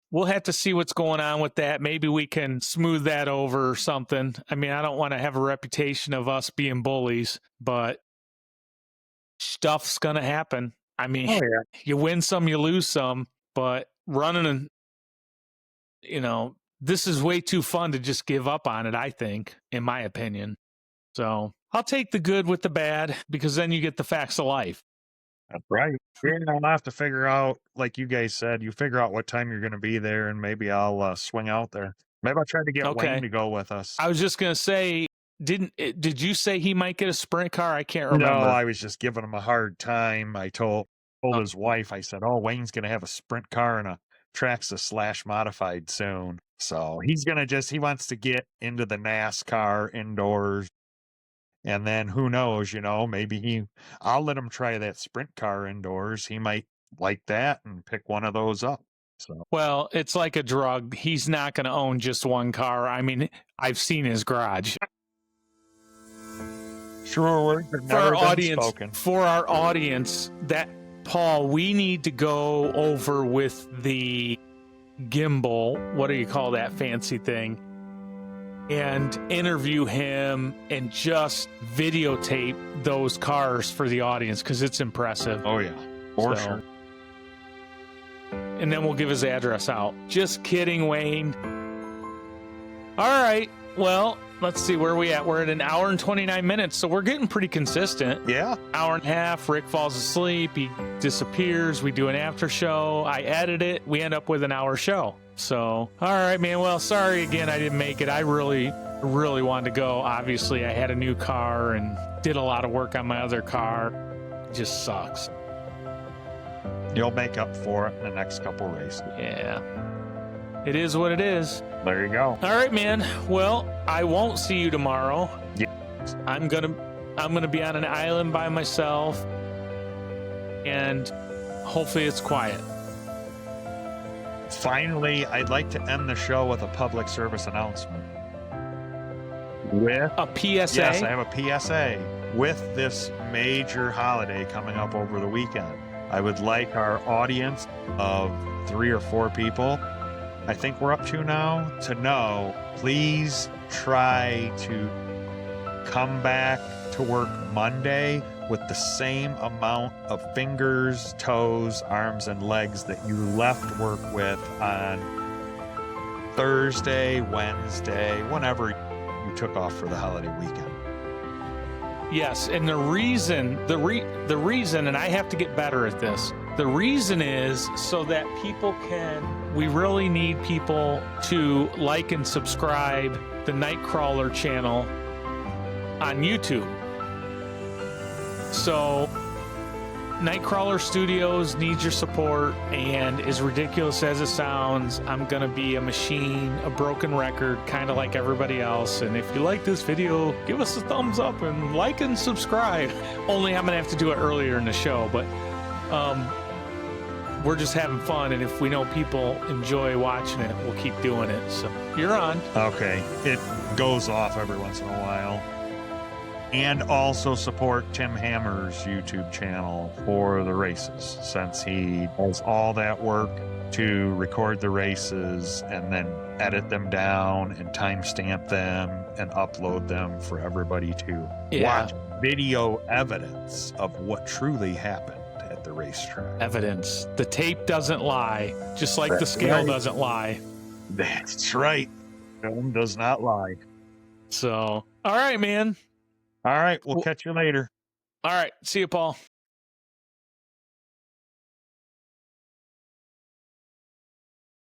Speaker 2: we'll have to see what's going on with that. Maybe we can smooth that over or something. I mean, I don't want to have a reputation of us being bullies, but stuff's going to happen. I mean, You win some, you lose some, but running this is way too fun to just give up on it, I think, in my opinion. So I'll take the good with the bad, because then you get the facts of life.
Speaker 1: That's right. Yeah, I'll have to figure out, like you guys said, you figure out what time you're going to be there, and maybe I'll swing out there. Maybe I'll try to get Wayne to go with us.
Speaker 2: I was just going to say, did you say he might get a sprint car? I can't remember.
Speaker 1: No, I was just giving him a hard time. I told his wife, I said, Wayne's going to have a sprint car and a Traxxas / modified soon. So he wants to get into the NASCAR indoors. And then who knows, maybe I'll let him try that sprint car indoors. He might like that and pick one of those up. So.
Speaker 2: Well, it's like a drug. He's not going to own just one car. I mean, I've seen his garage.
Speaker 1: Sure words have never been spoken.
Speaker 2: For our audience, Paul, we need to go over with the gimbal, what do you call that fancy thing, and interview him and just videotape those cars for the audience because it's impressive.
Speaker 1: Oh, yeah. For sure.
Speaker 2: And then we'll give his address out. Just kidding, Wayne. All right. Well, let's see where we at. We're at an hour and 29 minutes, so we're getting pretty consistent.
Speaker 1: Yeah.
Speaker 2: Hour and a half. Rick falls asleep. He disappears. We do an after show. I edit it. We end up with an hour show. So, all right, man. Well, sorry again. I didn't make it. I really wanted to go. Obviously, I had a new car and did a lot of work on my other car. It just sucks.
Speaker 1: You'll make up for it in the next couple races.
Speaker 2: Yeah. It is what it is.
Speaker 1: There you go.
Speaker 2: All right, man. Well, I won't see you tomorrow.
Speaker 1: Yeah.
Speaker 2: I'm gonna be on an island by myself, and hopefully it's quiet.
Speaker 1: Finally, I'd like to end the show with a public service announcement. With
Speaker 2: a PSA?
Speaker 1: Yes, I have a PSA. With this major holiday coming up over the weekend, I would like our audience of 3 or 4 people, I think we're up to now, to know, please try to come back to work Monday with the same amount of fingers, toes, arms, and legs that you left work with on Thursday, Wednesday, whenever you took off for the holiday weekend.
Speaker 2: Yes, and the reason, and I have to get better at this. The reason is so that people we really need people to like and subscribe the Nightcrawler channel on YouTube. So Nightcrawler Studios needs your support, and as ridiculous as it sounds, I'm gonna be a machine, a broken record, kind of like everybody else. And if you like this video, give us a thumbs up and like and subscribe. Only I'm gonna have to do it earlier in the show, but we're just having fun, and if we know people enjoy watching it, we'll keep doing it. So you're on.
Speaker 1: Okay, it goes off every once in a while. And also support Tim Hammer's YouTube channel for the races, since he does all that work to record the races and then edit them down and timestamp them and upload them for everybody to watch video evidence of what truly happened at the racetrack.
Speaker 2: Evidence. The tape doesn't lie, just like the scale doesn't lie.
Speaker 1: That's right. Film does not lie.
Speaker 2: So, all right, man.
Speaker 1: All right, we'll catch you later.
Speaker 2: All right, see you, Paul.